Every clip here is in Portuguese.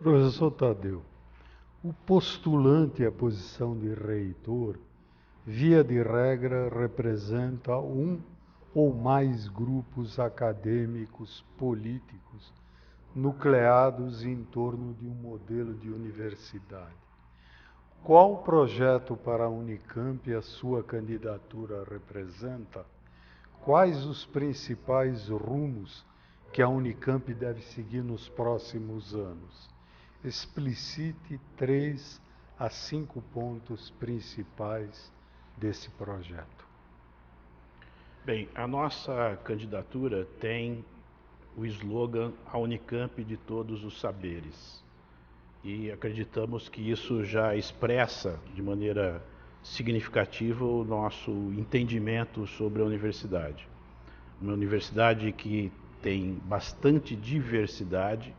Professor Tadeu, o postulante à posição de reitor, via de regra, representa um ou mais grupos acadêmicos políticos nucleados em torno de um modelo de universidade. Qual projeto para a Unicamp a sua candidatura representa? Quais os principais rumos que a Unicamp deve seguir nos próximos anos? Explicite 3 a 5 pontos principais desse projeto. Bem, a nossa candidatura tem o slogan A Unicamp de Todos os Saberes. E acreditamos que isso já expressa de maneira significativa o nosso entendimento sobre a universidade. Uma universidade que tem bastante diversidade,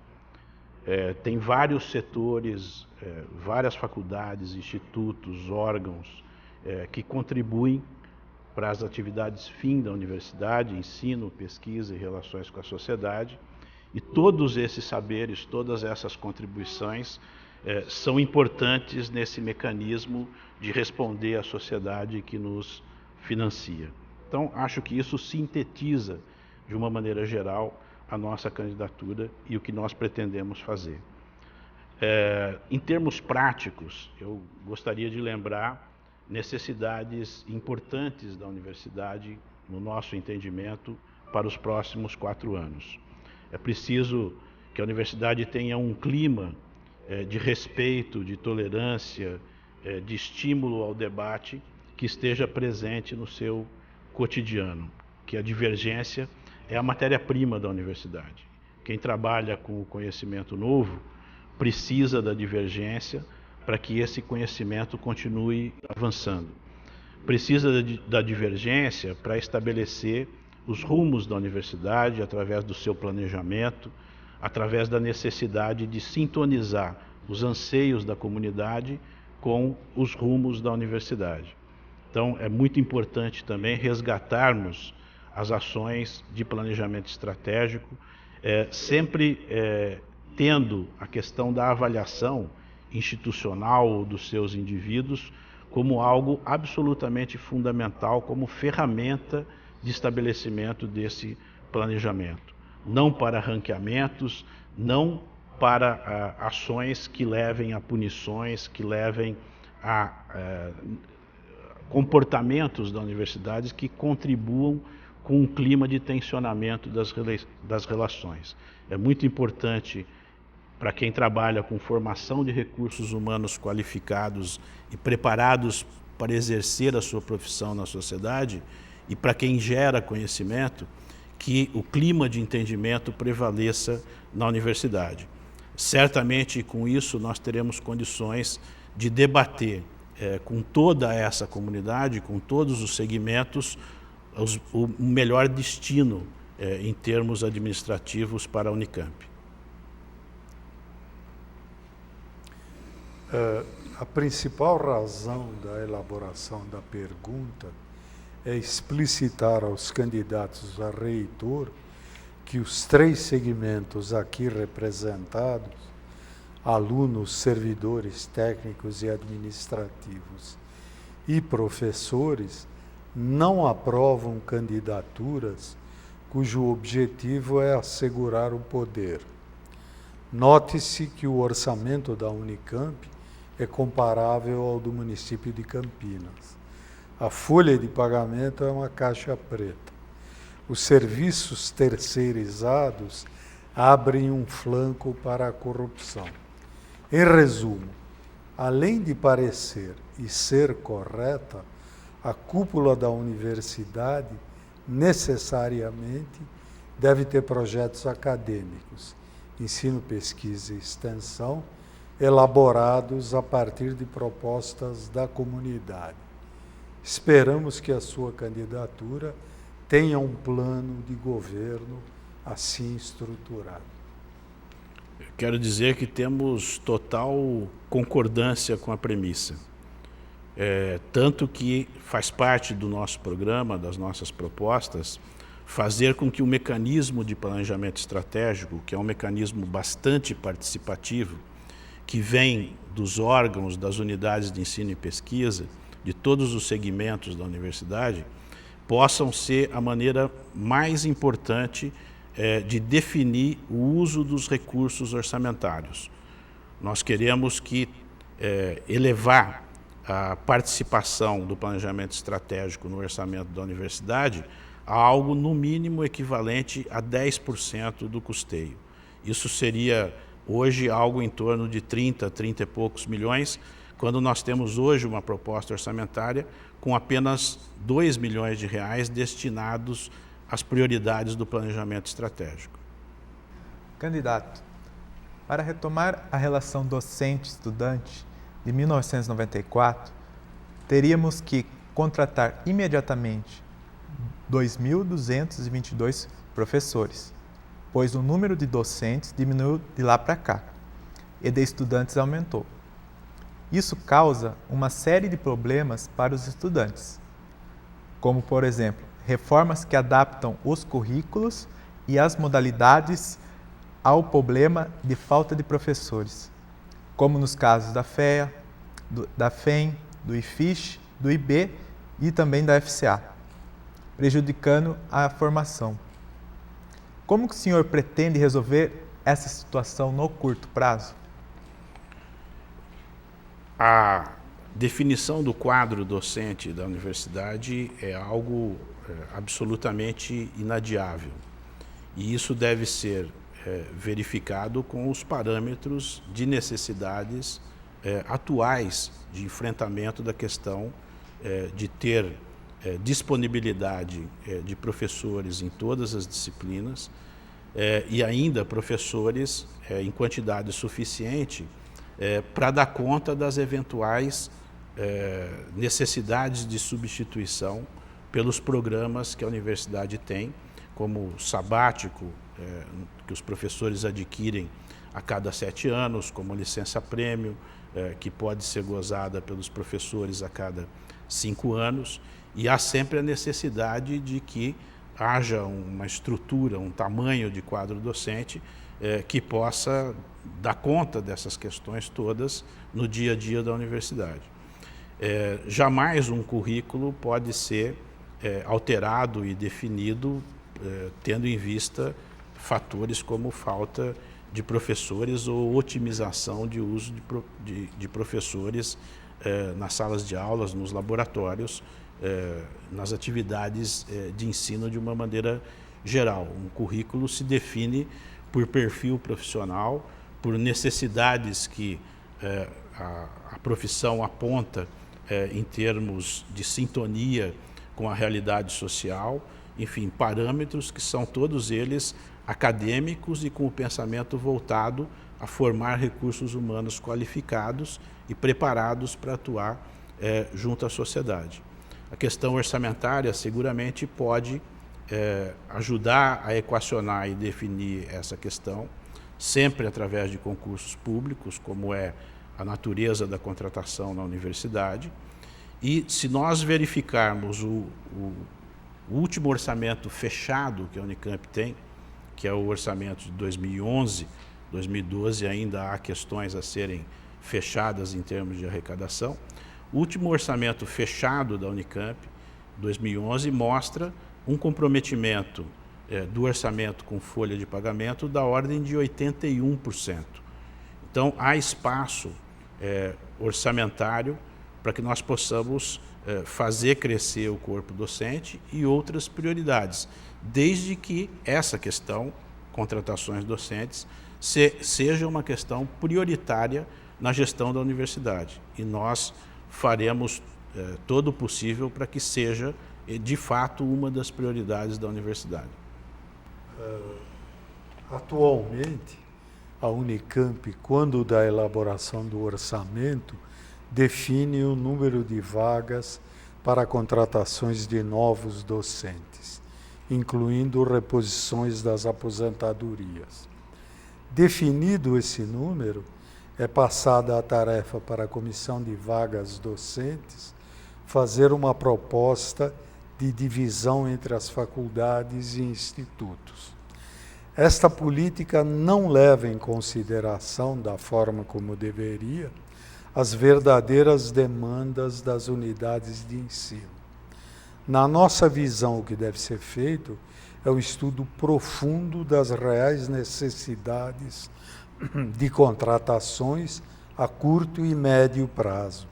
tem vários setores, várias faculdades, institutos, órgãos que contribuem para as atividades fim da universidade, ensino, pesquisa e relações com a sociedade. E todos esses saberes, todas essas contribuições são importantes nesse mecanismo de responder à sociedade que nos financia. Então, acho que isso sintetiza, de uma maneira geral, a nossa candidatura e o que nós pretendemos fazer. Em termos práticos, eu gostaria de lembrar necessidades importantes da universidade, no nosso entendimento, para os próximos 4 anos. É preciso que a universidade tenha um clima de respeito, de tolerância, de estímulo ao debate que esteja presente no seu cotidiano, que a divergência é a matéria-prima da universidade. Quem trabalha com o conhecimento novo precisa da divergência para que esse conhecimento continue avançando. Precisa da divergência para estabelecer os rumos da universidade através do seu planejamento, através da necessidade de sintonizar os anseios da comunidade com os rumos da universidade. Então, é muito importante também resgatarmos as ações de planejamento estratégico, sempre tendo a questão da avaliação institucional dos seus indivíduos como algo absolutamente fundamental, como ferramenta de estabelecimento desse planejamento. Não para ranqueamentos, não para ações que levem a punições, que levem a comportamentos da universidade que contribuam com um clima de tensionamento das relações. É muito importante para quem trabalha com formação de recursos humanos qualificados e preparados para exercer a sua profissão na sociedade, e para quem gera conhecimento, que o clima de entendimento prevaleça na universidade. Certamente, com isso, nós teremos condições de debater com toda essa comunidade, com todos os segmentos, o melhor destino em termos administrativos para a Unicamp. A principal razão da elaboração da pergunta é explicitar aos candidatos a reitor que os 3 segmentos aqui representados, alunos, servidores técnicos e administrativos e professores, não aprovam candidaturas cujo objetivo é assegurar o poder. Note-se que o orçamento da Unicamp é comparável ao do município de Campinas. A folha de pagamento é uma caixa preta. Os serviços terceirizados abrem um flanco para a corrupção. Em resumo, além de parecer e ser correta, a cúpula da universidade necessariamente deve ter projetos acadêmicos, ensino, pesquisa e extensão, elaborados a partir de propostas da comunidade. Esperamos que a sua candidatura tenha um plano de governo assim estruturado. Quero dizer que temos total concordância com a premissa. Tanto que faz parte do nosso programa, das nossas propostas, fazer com que o mecanismo de planejamento estratégico, que é um mecanismo bastante participativo, que vem dos órgãos, das unidades de ensino e pesquisa, de todos os segmentos da universidade, possam ser a maneira mais importante de definir o uso dos recursos orçamentários. Nós queremos elevar a participação do planejamento estratégico no orçamento da universidade a algo no mínimo equivalente a 10% do custeio. Isso seria hoje algo em torno de 30 e poucos milhões, quando nós temos hoje uma proposta orçamentária com apenas 2 milhões de reais destinados às prioridades do planejamento estratégico. Candidato, para retomar a relação docente-estudante de 1994, teríamos que contratar imediatamente 2.222 professores, pois o número de docentes diminuiu de lá para cá e de estudantes aumentou. Isso causa uma série de problemas para os estudantes, como, por exemplo, reformas que adaptam os currículos e as modalidades ao problema de falta de professores, como nos casos da FEA, da FEM, do IFISH, do IB e também da FCA, prejudicando a formação. Como que o senhor pretende resolver essa situação no curto prazo? A definição do quadro docente da universidade é algo absolutamente inadiável. E isso deve ser verificado com os parâmetros de necessidades atuais de enfrentamento da questão de ter disponibilidade de professores em todas as disciplinas e ainda professores em quantidade suficiente para dar conta das eventuais necessidades de substituição pelos programas que a universidade tem, como o sabático, que os professores adquirem a cada 7 anos, como licença-prêmio, que pode ser gozada pelos professores a cada 5 anos, e há sempre a necessidade de que haja uma estrutura, um tamanho de quadro docente que possa dar conta dessas questões todas no dia a dia da universidade. Jamais um currículo pode ser alterado e definido tendo em vista fatores como falta de professores ou otimização de uso de professores nas salas de aulas, nos laboratórios, nas atividades de ensino de uma maneira geral. Um currículo se define por perfil profissional, por necessidades que a profissão aponta em termos de sintonia com a realidade social, enfim, parâmetros que são todos eles acadêmicos e com o pensamento voltado a formar recursos humanos qualificados e preparados para atuar junto à sociedade. A questão orçamentária seguramente pode ajudar a equacionar e definir essa questão, sempre através de concursos públicos, como é a natureza da contratação na universidade. E se nós verificarmos o último orçamento fechado que a Unicamp tem, que é o orçamento de 2011, 2012 ainda há questões a serem fechadas em termos de arrecadação. O último orçamento fechado da Unicamp, 2011, mostra um comprometimento do orçamento com folha de pagamento da ordem de 81%. Então, há espaço orçamentário para que nós possamos fazer crescer o corpo docente e outras prioridades, desde que essa questão, contratações docentes, seja uma questão prioritária na gestão da universidade. E nós faremos todo o possível para que seja, de fato, uma das prioridades da universidade. Atualmente, a Unicamp, quando da elaboração do orçamento, define o número de vagas para contratações de novos docentes, incluindo reposições das aposentadorias. Definido esse número, é passada a tarefa para a Comissão de Vagas Docentes fazer uma proposta de divisão entre as faculdades e institutos. Esta política não leva em consideração, da forma como deveria, as verdadeiras demandas das unidades de ensino. Na nossa visão, o que deve ser feito é um estudo profundo das reais necessidades de contratações a curto e médio prazo,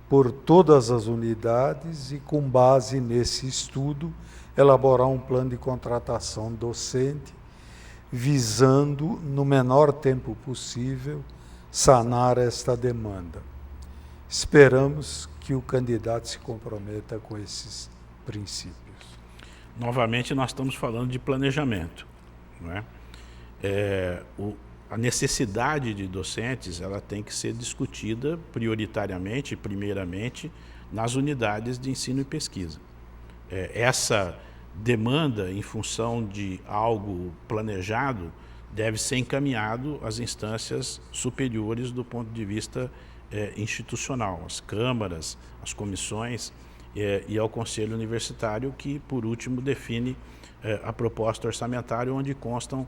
por todas as unidades, e, com base nesse estudo, elaborar um plano de contratação docente, visando, no menor tempo possível, sanar esta demanda. Esperamos que o candidato se comprometa com esses princípios. Novamente, nós estamos falando de planejamento, não é? A necessidade de docentes, ela tem que ser discutida prioritariamente, primeiramente, nas unidades de ensino e pesquisa. Essa demanda, em função de algo planejado, deve ser encaminhado às instâncias superiores do ponto de vista institucional, às câmaras, às comissões e ao Conselho Universitário, que, por último, define a proposta orçamentária, onde constam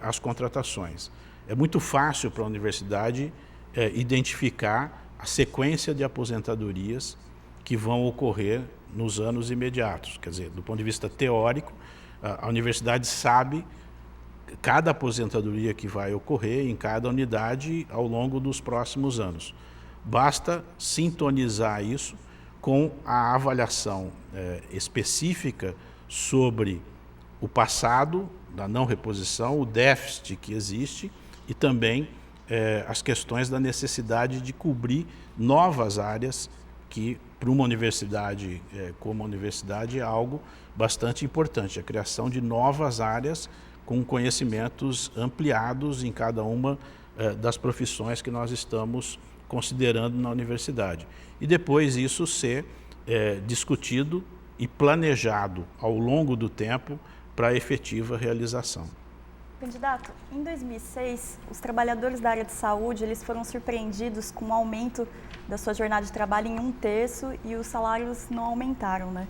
as contratações. É muito fácil para a universidade identificar a sequência de aposentadorias que vão ocorrer nos anos imediatos. Quer dizer, do ponto de vista teórico, a universidade sabe cada aposentadoria que vai ocorrer em cada unidade ao longo dos próximos anos. Basta sintonizar isso com a avaliação específica sobre o passado da não reposição, o déficit que existe e também as questões da necessidade de cobrir novas áreas que, para uma universidade como a universidade, é algo bastante importante, a criação de novas áreas com conhecimentos ampliados em cada uma das profissões que nós estamos considerando na universidade. E depois isso ser discutido e planejado ao longo do tempo para a efetiva realização. Candidato, em 2006, os trabalhadores da área de saúde eles foram surpreendidos com o aumento da sua jornada de trabalho em 1/3 e os salários não aumentaram, né?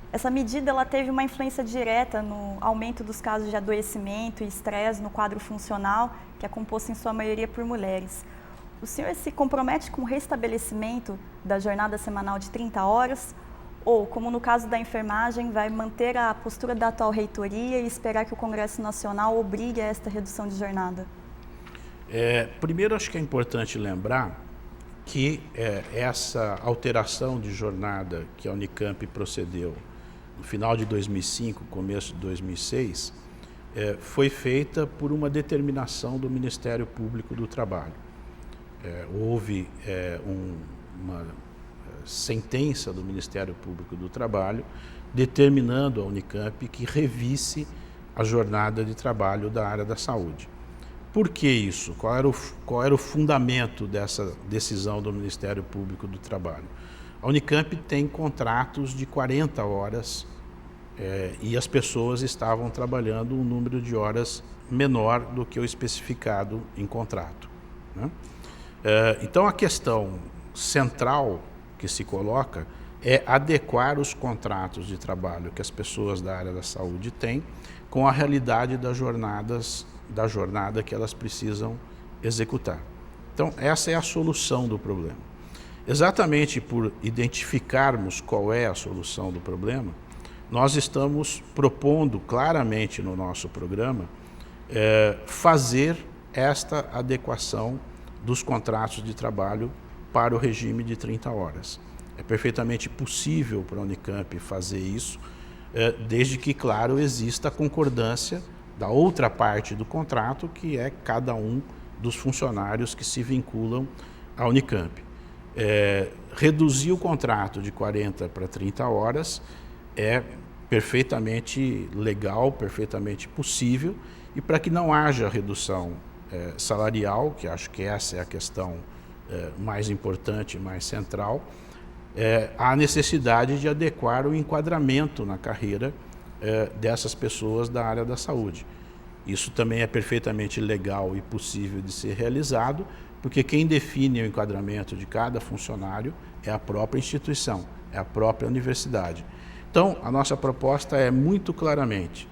Essa medida ela teve uma influência direta no aumento dos casos de adoecimento e estresse no quadro funcional, que é composto em sua maioria por mulheres. O senhor se compromete com o restabelecimento da jornada semanal de 30 horas? Ou, como no caso da enfermagem, vai manter a postura da atual reitoria e esperar que o Congresso Nacional obrigue a esta redução de jornada? Primeiro, acho que é importante lembrar que essa alteração de jornada que a Unicamp procedeu no final de 2005, começo de 2006, foi feita por uma determinação do Ministério Público do Trabalho. Houve uma sentença do Ministério Público do Trabalho determinando à Unicamp que revisse a jornada de trabalho da área da saúde. Por que isso? Qual era o fundamento dessa decisão do Ministério Público do Trabalho? A Unicamp tem contratos de 40 horas e as pessoas estavam trabalhando um número de horas menor do que o especificado em contrato, né? Então, a questão central que se coloca é adequar os contratos de trabalho que as pessoas da área da saúde têm com a realidade das jornada que elas precisam executar. Então, essa é a solução do problema. Exatamente por identificarmos qual é a solução do problema, nós estamos propondo claramente no nosso programa fazer esta adequação dos contratos de trabalho para o regime de 30 horas. É perfeitamente possível para a Unicamp fazer isso, desde que, claro, exista a concordância da outra parte do contrato, que é cada um dos funcionários que se vinculam à Unicamp. Reduzir o contrato de 40 para 30 horas é perfeitamente legal, perfeitamente possível, e para que não haja redução salarial, que acho que essa é a questão mais importante, mais central, há necessidade de adequar o enquadramento na carreira dessas pessoas da área da saúde. Isso também é perfeitamente legal e possível de ser realizado, porque quem define o enquadramento de cada funcionário é a própria instituição, é a própria universidade. Então, a nossa proposta é muito claramente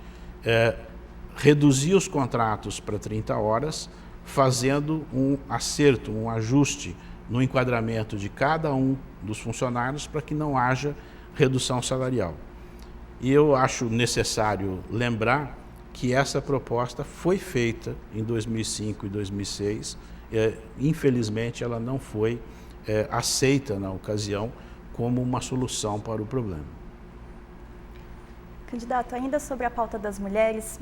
reduzir os contratos para 30 horas, fazendo um acerto, um ajuste no enquadramento de cada um dos funcionários para que não haja redução salarial. E eu acho necessário lembrar que essa proposta foi feita em 2005 e 2006. Infelizmente, ela não foi aceita na ocasião como uma solução para o problema. Candidato, ainda sobre a pauta das mulheres,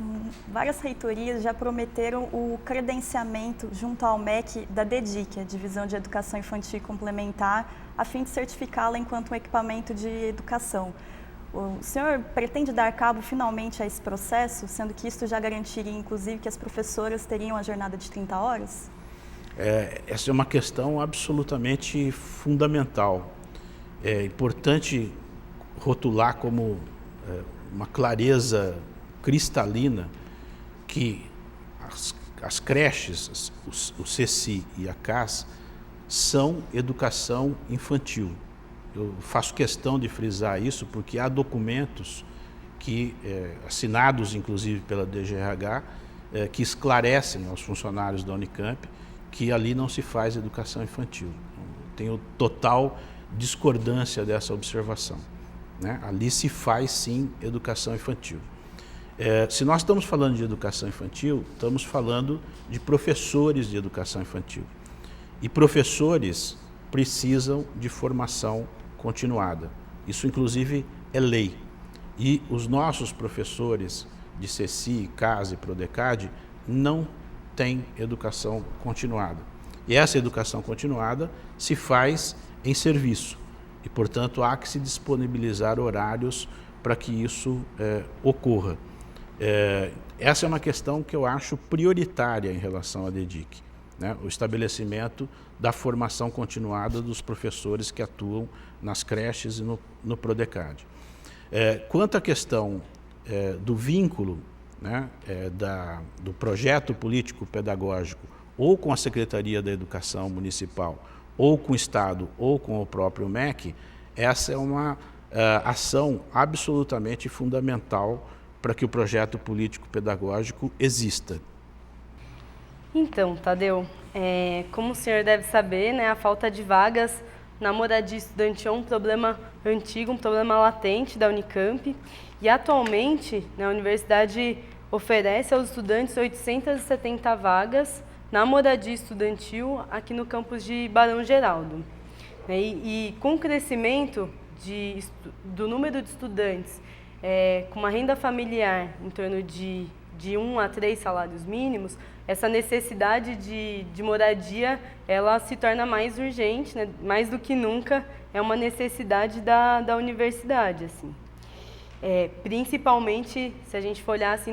várias reitorias já prometeram o credenciamento junto ao MEC da DEDIC, a Divisão de Educação Infantil e Complementar, a fim de certificá-la enquanto um equipamento de educação. O senhor pretende dar cabo finalmente a esse processo, sendo que isso já garantiria, inclusive, que as professoras teriam a jornada de 30 horas? Essa é uma questão absolutamente fundamental. É importante rotular como uma clareza cristalina que as creches, o CECI e a CAS, são educação infantil. Eu faço questão de frisar isso porque há documentos que, assinados inclusive pela DGRH, que esclarecem aos funcionários da Unicamp que ali não se faz educação infantil. Tenho total discordância dessa observação, né? Ali se faz sim educação infantil. Se nós estamos falando de educação infantil, estamos falando de professores de educação infantil. E professores precisam de formação continuada. Isso, inclusive, é lei. E os nossos professores de CECI, CAS e PRODECAD não têm educação continuada. E essa educação continuada se faz em serviço. E, portanto, há que se disponibilizar horários para que isso ocorra. Essa é uma questão que eu acho prioritária em relação à DEDIC, né? O estabelecimento da formação continuada dos professores que atuam nas creches e no PRODECAD. Quanto à questão do vínculo, né, do projeto político-pedagógico ou com a Secretaria da Educação Municipal, ou com o Estado, ou com o próprio MEC, essa é uma ação absolutamente fundamental para que o projeto político-pedagógico exista. Então, Tadeu, como o senhor deve saber, né, a falta de vagas na moradia estudantil é um problema antigo, um problema latente da Unicamp. E atualmente, né, a universidade oferece aos estudantes 870 vagas na moradia estudantil aqui no campus de Barão Geraldo. E com o crescimento do número de estudantes com uma renda familiar em torno de 1 a 3 salários mínimos, essa necessidade de moradia ela se torna mais urgente, né? Mais do que nunca é uma necessidade da universidade. Assim. Principalmente se a gente for olhar assim,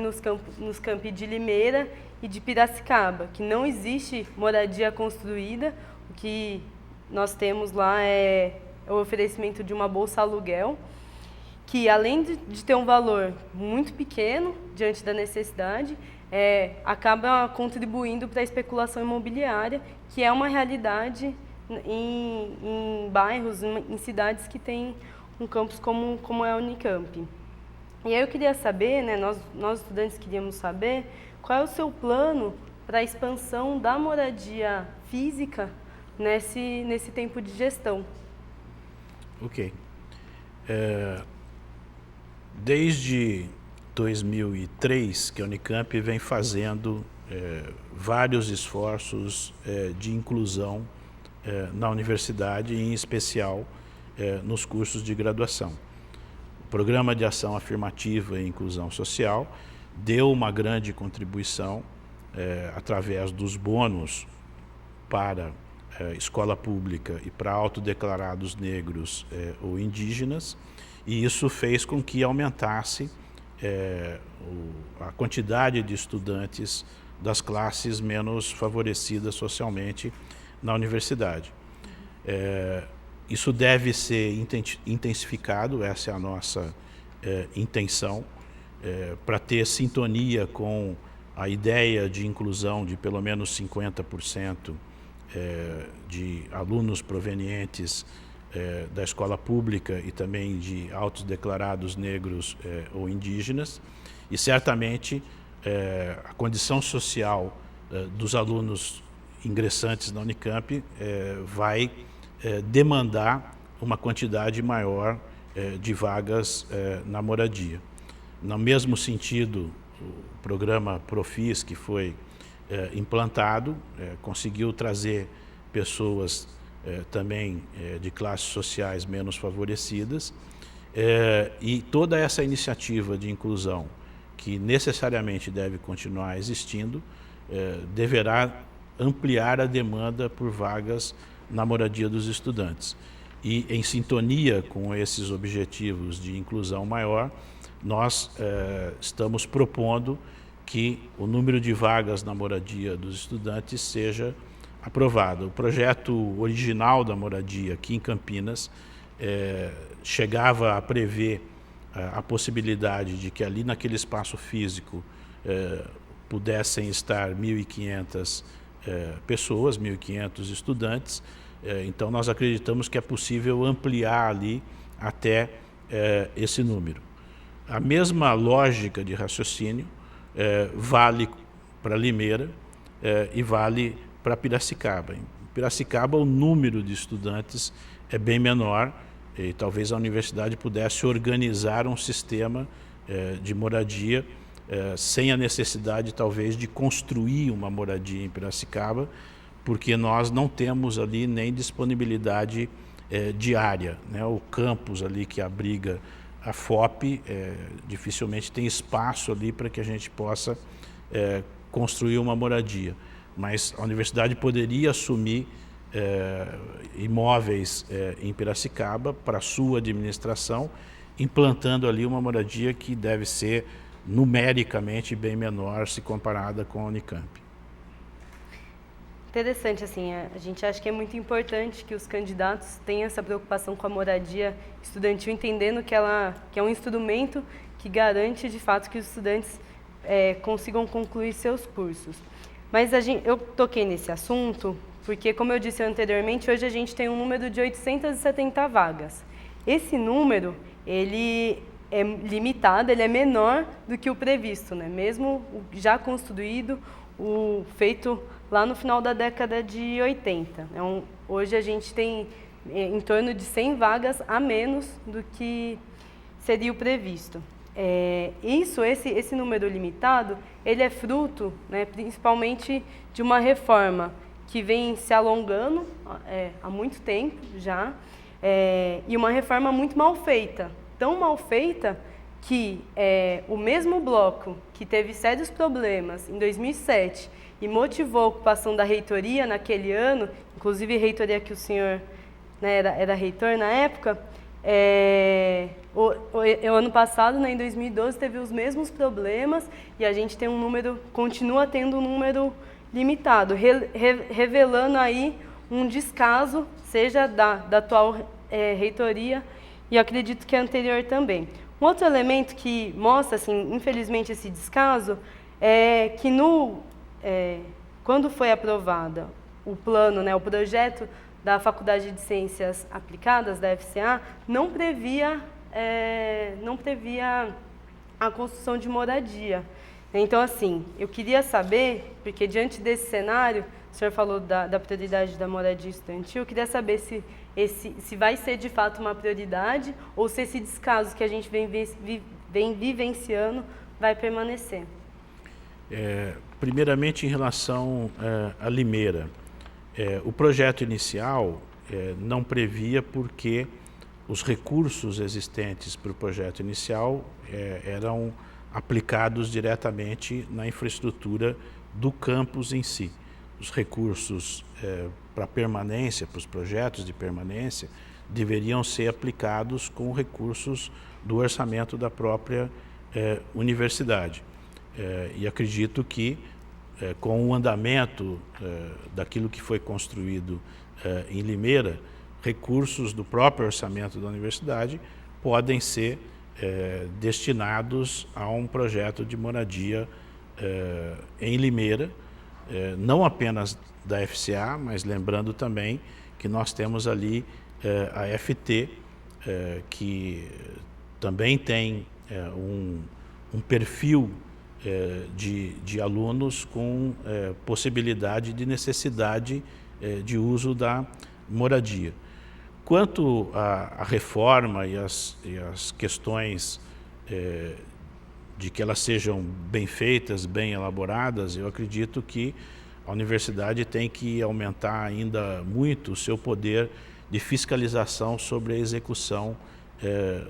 nos campi de Limeira e de Piracicaba, que não existe moradia construída, o que nós temos lá é o oferecimento de uma bolsa aluguel, que além de ter um valor muito pequeno diante da necessidade, acaba contribuindo para a especulação imobiliária, que é uma realidade em bairros, em cidades que têm um campus como é a Unicamp. E aí eu queria saber, né, nós estudantes queríamos saber, qual é o seu plano para a expansão da moradia física nesse tempo de gestão? Ok. Desde 2003 que a Unicamp vem fazendo vários esforços de inclusão na universidade, em especial nos cursos de graduação. O Programa de Ação Afirmativa e Inclusão Social deu uma grande contribuição através dos bônus para escola pública e para autodeclarados negros ou indígenas, e isso fez com que aumentasse a quantidade de estudantes das classes menos favorecidas socialmente na universidade. Isso deve ser intensificado, essa é a nossa intenção, para ter sintonia com a ideia de inclusão de pelo menos 50% de alunos provenientes da escola pública e também de autodeclarados negros ou indígenas, e certamente a condição social dos alunos ingressantes na Unicamp vai demandar uma quantidade maior de vagas na moradia. No mesmo sentido, o programa Profis, que foi implantado, conseguiu trazer pessoas também de classes sociais menos favorecidas, e toda essa iniciativa de inclusão, que necessariamente deve continuar existindo, deverá ampliar a demanda por vagas na moradia dos estudantes. E, em sintonia com esses objetivos de inclusão maior, nós estamos propondo que o número de vagas na moradia dos estudantes seja aprovado. O projeto original da moradia aqui em Campinas chegava a prever a possibilidade de que ali naquele espaço físico pudessem estar 1.500 pessoas, 1.500 estudantes. Então nós acreditamos que é possível ampliar ali até esse número. A mesma lógica de raciocínio vale para Limeira e vale para Piracicaba. Em Piracicaba o número de estudantes é bem menor, e talvez a universidade pudesse organizar um sistema de moradia sem a necessidade talvez de construir uma moradia em Piracicaba, porque nós não temos ali nem disponibilidade diária, né? O campus ali que abriga a FOP dificilmente tem espaço ali para que a gente possa construir uma moradia, mas a universidade poderia assumir imóveis em Piracicaba para a sua administração, implantando ali uma moradia que deve ser numericamente bem menor se comparada com a Unicamp. Interessante, assim, a gente acha que é muito importante que os candidatos tenham essa preocupação com a moradia estudantil, entendendo que que é um instrumento que garante, de fato, que os estudantes consigam concluir seus cursos. Mas eu toquei nesse assunto porque, como eu disse anteriormente, hoje a gente tem um número de 870 vagas. Esse número, ele é limitado, ele é menor do que o previsto, né? Mesmo o já construído, o feito lá no final da década de 80. Hoje a gente tem em torno de 100 vagas a menos do que seria o previsto. Esse número limitado, ele é fruto, né, principalmente de uma reforma que vem se alongando há muito tempo já, e uma reforma muito mal feita. Tão mal feita que o mesmo bloco que teve sérios problemas em 2007 e motivou a ocupação da reitoria naquele ano, inclusive a reitoria que o senhor, né, era reitor na época, o ano passado, né, em 2012, teve os mesmos problemas e a gente tem continua tendo um número limitado, revelando aí um descaso, seja da atual reitoria e acredito que a anterior também. Um outro elemento que mostra, assim, infelizmente, esse descaso é que quando foi aprovado o plano, né, o projeto da Faculdade de Ciências Aplicadas, da FCA, não previa a construção de moradia. Então, assim, eu queria saber, porque diante desse cenário, o senhor falou da prioridade da moradia estudantil, eu queria saber se vai ser de fato uma prioridade ou se esse descaso que a gente vem vivenciando vai permanecer. Primeiramente, em relação a Limeira, o projeto inicial não previa porque os recursos existentes para o projeto inicial eram aplicados diretamente na infraestrutura do campus em si. Os recursos para permanência, para os projetos de permanência, deveriam ser aplicados com recursos do orçamento da própria universidade. E acredito que, com o andamento daquilo que foi construído em Limeira, recursos do próprio orçamento da universidade podem ser destinados a um projeto de moradia em Limeira, não apenas da FCA, mas lembrando também que nós temos ali a FT, que também tem um perfil de alunos com possibilidade de necessidade de uso da moradia. Quanto à reforma e as questões de que elas sejam bem feitas, bem elaboradas, eu acredito que a universidade tem que aumentar ainda muito o seu poder de fiscalização sobre a execução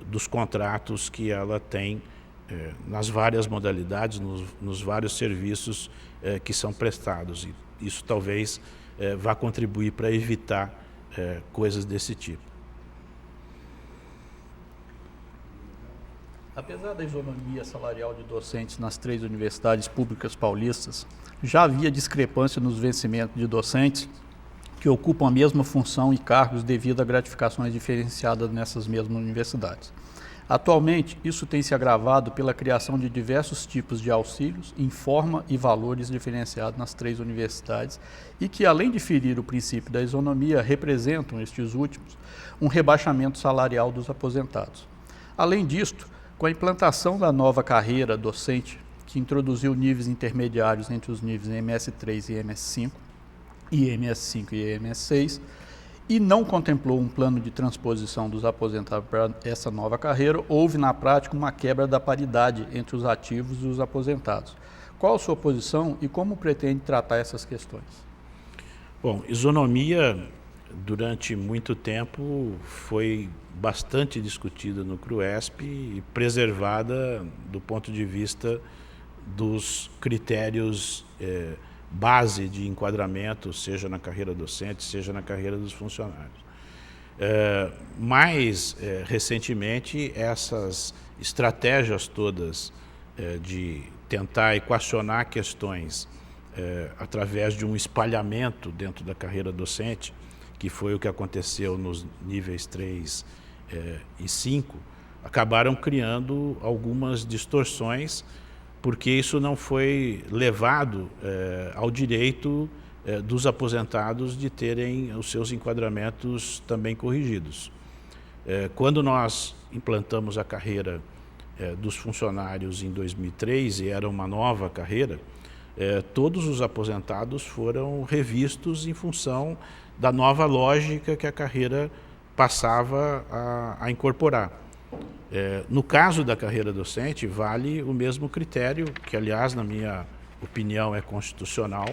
dos contratos que ela tem nas várias modalidades, nos vários serviços que são prestados. E isso talvez vá contribuir para evitar coisas desse tipo. Apesar da isonomia salarial de docentes nas 3 universidades públicas paulistas, já havia discrepância nos vencimentos de docentes que ocupam a mesma função e cargos devido a gratificações diferenciadas nessas mesmas universidades. Atualmente, isso tem se agravado pela criação de diversos tipos de auxílios em forma e valores diferenciados nas 3 universidades e que, além de ferir o princípio da isonomia, representam, estes últimos, um rebaixamento salarial dos aposentados. Além disto, com a implantação da nova carreira docente, que introduziu níveis intermediários entre os níveis MS3 e MS5, IMS5 e IMS6, e não contemplou um plano de transposição dos aposentados para essa nova carreira, houve na prática uma quebra da paridade entre os ativos e os aposentados. Qual a sua posição e como pretende tratar essas questões? Bom, isonomia durante muito tempo foi bastante discutida no CRUESP e preservada do ponto de vista dos critérios base de enquadramento, seja na carreira docente, seja na carreira dos funcionários. Mais recentemente, essas estratégias todas de tentar equacionar questões através de um espalhamento dentro da carreira docente, que foi o que aconteceu nos níveis 3 e 5, acabaram criando algumas distorções, porque isso não foi levado ao direito dos aposentados de terem os seus enquadramentos também corrigidos. Quando nós implantamos a carreira dos funcionários em 2003, e era uma nova carreira, todos os aposentados foram revistos em função da nova lógica que a carreira passava a incorporar. No caso da carreira docente, vale o mesmo critério, que aliás, na minha opinião, é constitucional,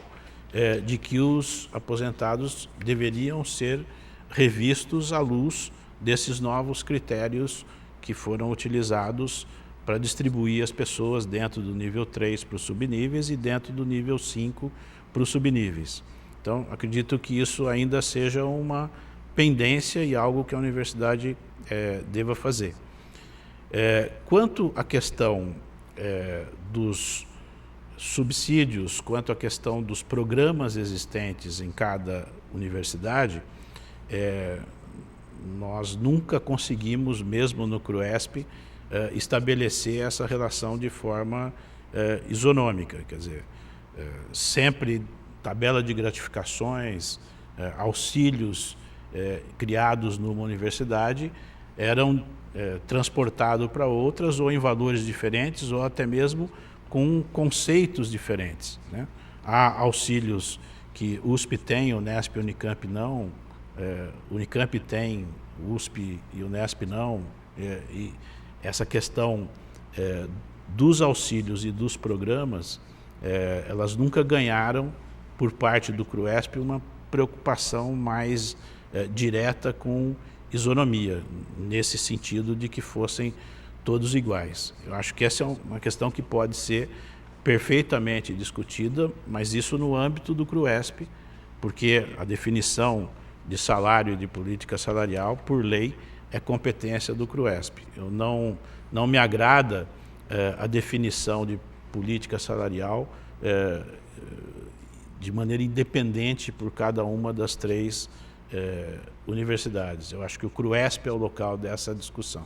de que os aposentados deveriam ser revistos à luz desses novos critérios que foram utilizados para distribuir as pessoas dentro do nível 3 para os subníveis e dentro do nível 5 para os subníveis. Então, acredito que isso ainda seja uma pendência e algo que a universidade deva fazer. Quanto à questão dos subsídios, quanto à questão dos programas existentes em cada universidade, nós nunca conseguimos, mesmo no CRUESP, estabelecer essa relação de forma isonômica, quer dizer, sempre tabela de gratificações, auxílios criados numa universidade eram transportados para outras, ou em valores diferentes, ou até mesmo com conceitos diferentes, né? Há auxílios que USP tem, Unesp e Unicamp não, Unicamp tem, USP e Unesp não, e essa questão dos auxílios e dos programas, elas nunca ganharam, por parte do CRUESP, uma preocupação mais direta com isonomia, nesse sentido de que fossem todos iguais. Eu acho que essa é uma questão que pode ser perfeitamente discutida, mas isso no âmbito do CRUESP, porque a definição de salário e de política salarial, por lei, é competência do CRUESP. Não me agrada a definição de política salarial de maneira independente por cada uma das 3 universidades. Eu acho que o CRUESP é o local dessa discussão.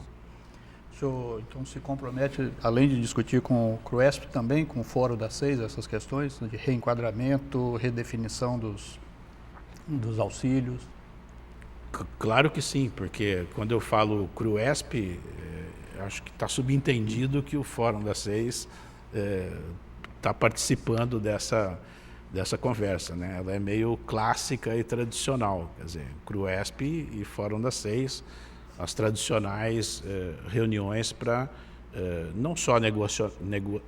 O senhor, então, se compromete, além de discutir com o CRUESP, também com o Fórum das 6, essas questões de reenquadramento, redefinição dos auxílios? Claro que sim, porque quando eu falo CRUESP, acho que está subentendido que o Fórum das 6 está participando dessa conversa, né? Ela é meio clássica e tradicional, quer dizer, CRUESP e Fórum das Seis, as tradicionais reuniões para não só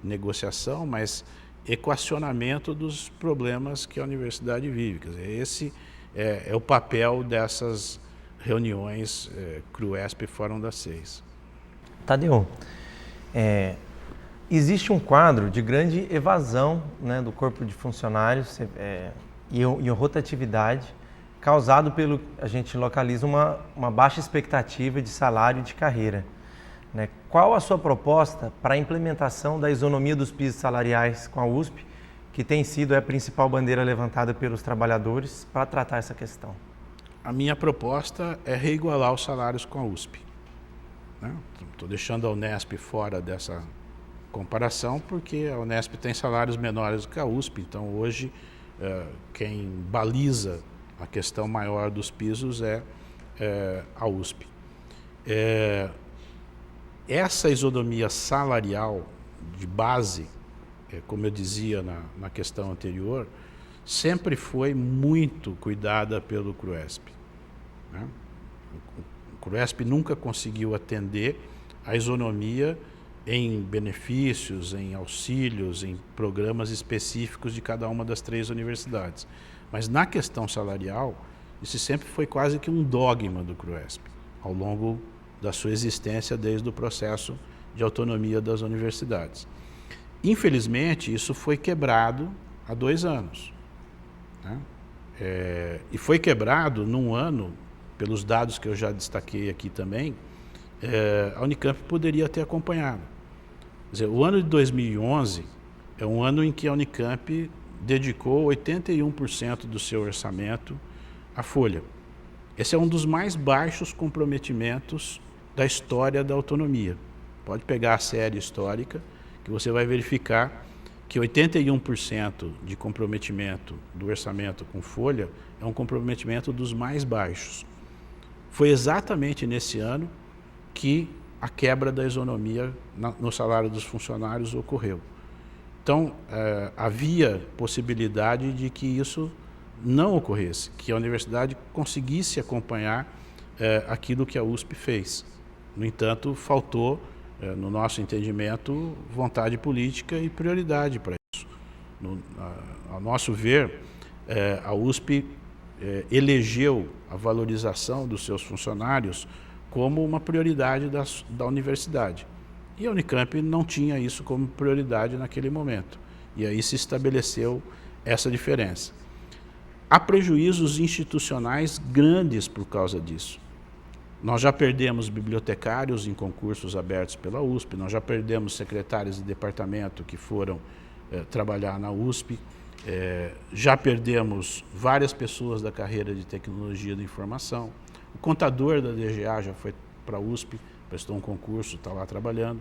negociação, mas equacionamento dos problemas que a universidade vive. Quer dizer, esse é o papel dessas reuniões CRUESP e Fórum das Seis. Tadeu, existe um quadro de grande evasão, né, do corpo de funcionários e rotatividade causado pelo, a gente localiza uma baixa expectativa de salário e de carreira, né? Qual a sua proposta para a implementação da isonomia dos pisos salariais com a USP, que tem sido a principal bandeira levantada pelos trabalhadores para tratar essa questão? A minha proposta é reigualar os salários com a USP. Estou deixando a Unesp fora dessa comparação, porque a Unesp tem salários menores do que a USP, então hoje quem baliza a questão maior dos pisos é a USP. Essa isonomia salarial de base, como eu dizia na questão anterior, sempre foi muito cuidada pelo CRUESP, né? O CRUESP nunca conseguiu atender a isonomia em benefícios, em auxílios, em programas específicos de cada uma das 3 universidades. Mas na questão salarial, isso sempre foi quase que um dogma do CRUESP, ao longo da sua existência desde o processo de autonomia das universidades. Infelizmente, isso foi quebrado há 2 anos. Né? E foi quebrado num ano, pelos dados que eu já destaquei aqui também, a Unicamp poderia ter acompanhado. Quer dizer, o ano de 2011 é um ano em que a Unicamp dedicou 81% do seu orçamento à Folha. Esse é um dos mais baixos comprometimentos da história da autonomia. Pode pegar a série histórica, que você vai verificar que 81% de comprometimento do orçamento com Folha é um comprometimento dos mais baixos. Foi exatamente nesse ano que a quebra da isonomia no salário dos funcionários ocorreu. Então, havia possibilidade de que isso não ocorresse, que a universidade conseguisse acompanhar aquilo que a USP fez. No entanto, faltou, no nosso entendimento, vontade política e prioridade para isso. Ao nosso ver, a USP elegeu a valorização dos seus funcionários como uma prioridade da universidade. E a Unicamp não tinha isso como prioridade naquele momento. E aí se estabeleceu essa diferença. Há prejuízos institucionais grandes por causa disso. Nós já perdemos bibliotecários em concursos abertos pela USP, nós já perdemos secretários de departamento que foram trabalhar na USP, já perdemos várias pessoas da carreira de tecnologia da informação. O contador da DGA já foi para a USP, prestou um concurso, está lá trabalhando.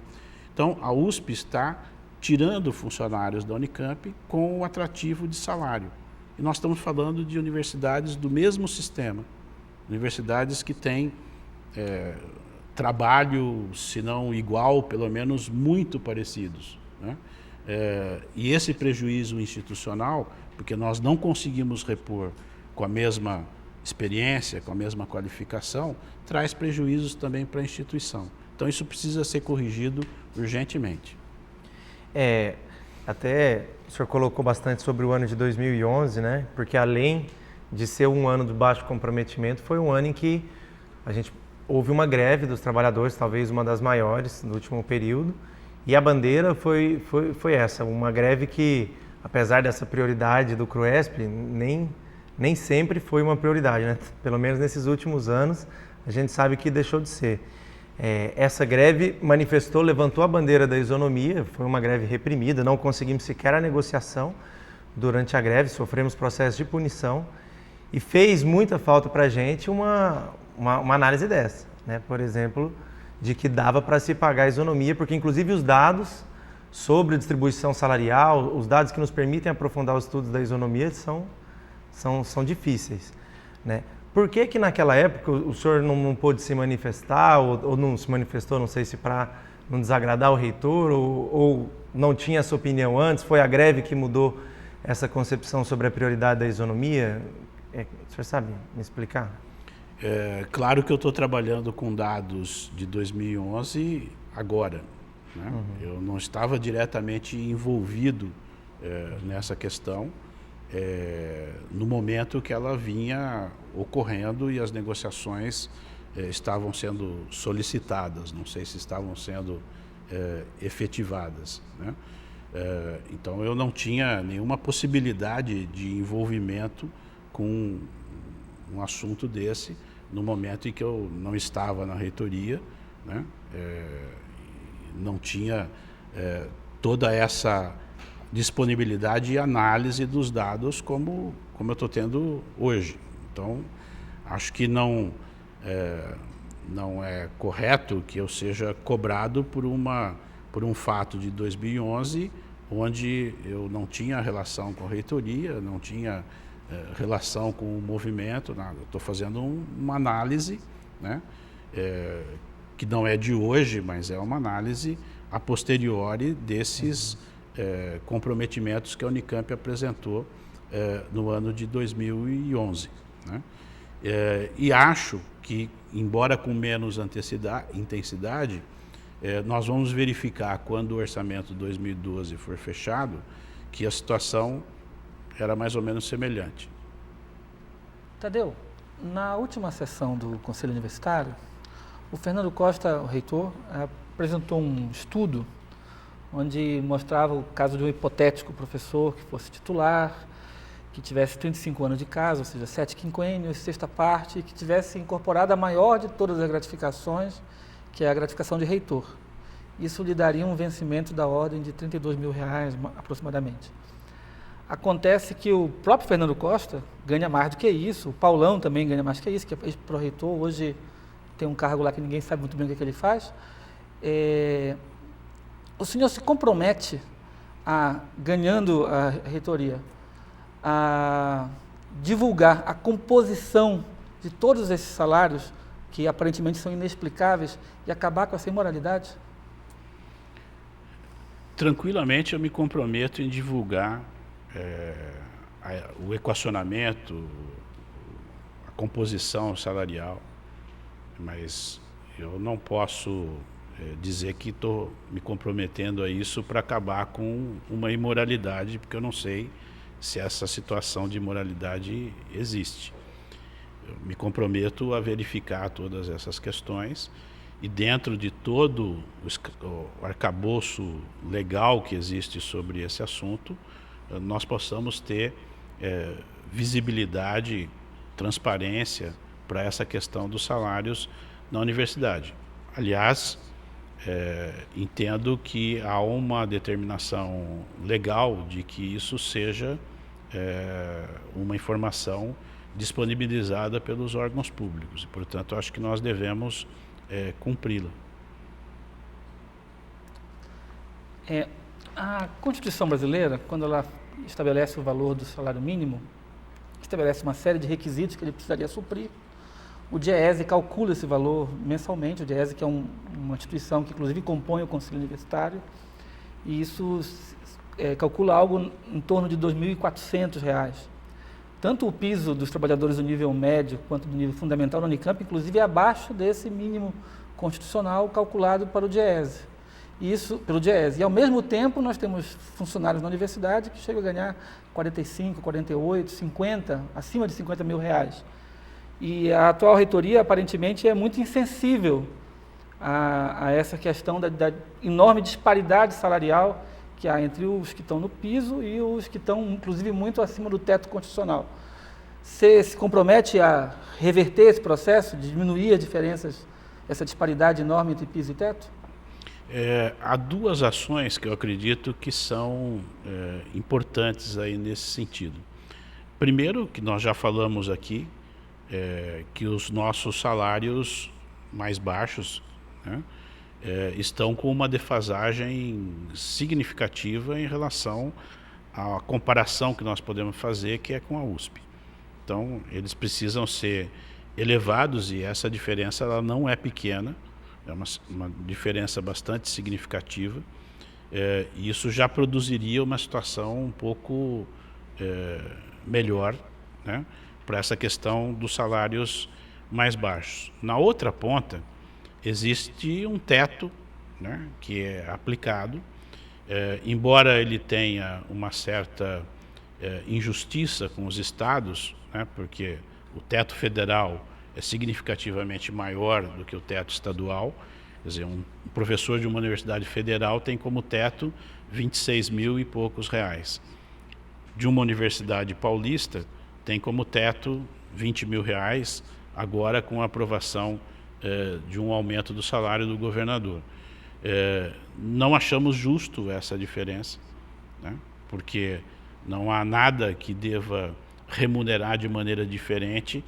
Então, a USP está tirando funcionários da Unicamp com o atrativo de salário. E nós estamos falando de universidades do mesmo sistema, universidades que têm trabalho, se não igual, pelo menos muito parecidos, né? E esse prejuízo institucional, porque nós não conseguimos repor com a mesma experiência, com a mesma qualificação, traz prejuízos também para a instituição. Então isso precisa ser corrigido urgentemente. Até o senhor colocou bastante sobre o ano de 2011, né? Porque além de ser um ano de baixo comprometimento, foi um ano em que houve uma greve dos trabalhadores, talvez uma das maiores no último período, e a bandeira foi essa, uma greve que, apesar dessa prioridade do CRUESP, nem sempre foi uma prioridade, né? Pelo menos nesses últimos anos, a gente sabe que deixou de ser. Essa greve levantou a bandeira da isonomia, foi uma greve reprimida, não conseguimos sequer a negociação durante a greve, sofremos processo de punição e fez muita falta para a gente uma análise dessa, né? Por exemplo, de que dava para se pagar a isonomia, porque inclusive os dados sobre distribuição salarial, os dados que nos permitem aprofundar os estudos da isonomia são difíceis, né? Por que naquela época o senhor não pôde se manifestar ou não se manifestou, não sei se para não desagradar o reitor ou não tinha essa opinião antes? Foi a greve que mudou essa concepção sobre a prioridade da isonomia? O senhor sabe me explicar? Claro que eu estou trabalhando com dados de 2011 agora, né? Eu não estava diretamente envolvido nessa questão no momento que ela vinha ocorrendo e as negociações estavam sendo solicitadas, não sei se estavam sendo efetivadas, né? Então eu não tinha nenhuma possibilidade de envolvimento com um assunto desse no momento em que eu não estava na reitoria, né? Não tinha toda essa disponibilidade e análise dos dados como eu estou tendo hoje. Então, acho que não é correto que eu seja cobrado por um fato de 2011, onde eu não tinha relação com a reitoria, não tinha relação com o movimento, nada. Estou fazendo uma análise, né? Que não é de hoje, mas é uma análise a posteriori desses comprometimentos que a Unicamp apresentou no ano de 2011, né? E acho que, embora com menos intensidade, nós vamos verificar, quando o orçamento 2012 for fechado, que a situação era mais ou menos semelhante. Tadeu, na última sessão do Conselho Universitário, o Fernando Costa, o reitor, apresentou um estudo onde mostrava o caso de um hipotético professor que fosse titular, que tivesse 35 anos de casa, ou seja, 7 quinquênios, sexta parte, e que tivesse incorporado a maior de todas as gratificações, que é a gratificação de reitor. Isso lhe daria um vencimento da ordem de R$32 mil, aproximadamente. Acontece que o próprio Fernando Costa ganha mais do que isso, o Paulão também ganha mais do que isso, que é ex-pró-reitor, hoje tem um cargo lá que ninguém sabe muito bem o que ele faz. O senhor se compromete ganhando a reitoria, a divulgar a composição de todos esses salários, que aparentemente são inexplicáveis, e acabar com essa imoralidade? Tranquilamente eu me comprometo em divulgar o equacionamento, a composição salarial, mas eu não posso dizer que estou me comprometendo a isso para acabar com uma imoralidade, porque eu não sei se essa situação de imoralidade existe. Eu me comprometo a verificar todas essas questões e, dentro de todo o arcabouço legal que existe sobre esse assunto, nós possamos ter visibilidade, transparência para essa questão dos salários na universidade. Aliás, entendo que há uma determinação legal de que isso seja uma informação disponibilizada pelos órgãos públicos. E, portanto, acho que nós devemos cumpri-la. A Constituição brasileira, quando ela estabelece o valor do salário mínimo, estabelece uma série de requisitos que ele precisaria suprir. O DIEESE calcula esse valor mensalmente, o DIEESE que é uma instituição que inclusive compõe o Conselho Universitário, e isso calcula algo em torno de R$ 2.400. Tanto o piso dos trabalhadores do nível médio quanto do nível fundamental da Unicamp, inclusive, é abaixo desse mínimo constitucional calculado para o DIEESE. Isso pelo DIEESE. E, ao mesmo tempo, nós temos funcionários na universidade que chegam a ganhar 45, 48, 50, acima de R$50 mil. E a atual reitoria, aparentemente, é muito insensível a essa questão da enorme disparidade salarial que há entre os que estão no piso e os que estão, inclusive, muito acima do teto constitucional. Você se compromete a reverter esse processo, diminuir as diferenças, essa disparidade enorme entre piso e teto? Há duas ações que eu acredito que são importantes aí nesse sentido. Primeiro, que nós já falamos aqui, que os nossos salários mais baixos, né, estão com uma defasagem significativa em relação à comparação que nós podemos fazer, que é com a USP. Então, eles precisam ser elevados e essa diferença ela não é pequena, é uma diferença bastante significativa. Isso já produziria uma situação um pouco melhor, né, para essa questão dos salários mais baixos. Na outra ponta, existe um teto, né, que é aplicado, embora ele tenha uma certa injustiça com os estados, né, porque o teto federal é significativamente maior do que o teto estadual. Quer dizer, um professor de uma universidade federal tem como teto 26 mil e poucos reais. De uma universidade paulista tem como teto 20 mil reais, agora com a aprovação de um aumento do salário do governador. Não achamos justo essa diferença, né, porque não há nada que deva remunerar de maneira diferente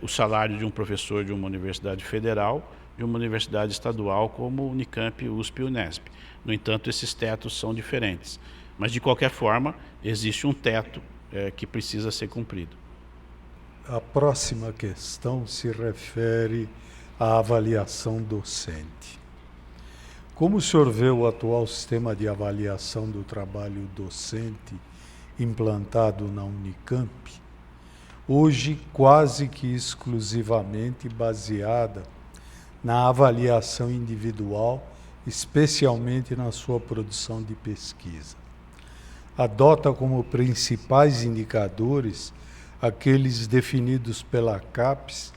o salário de um professor de uma universidade federal, de uma universidade estadual como Unicamp, USP e Unesp. No entanto, esses tetos são diferentes. Mas, de qualquer forma, existe um teto que precisa ser cumprido. A próxima questão se refere à avaliação docente. Como o senhor vê o atual sistema de avaliação do trabalho docente implantado na Unicamp, hoje quase que exclusivamente baseada na avaliação individual, especialmente na sua produção de pesquisa? Adota como principais indicadores aqueles definidos pela CAPES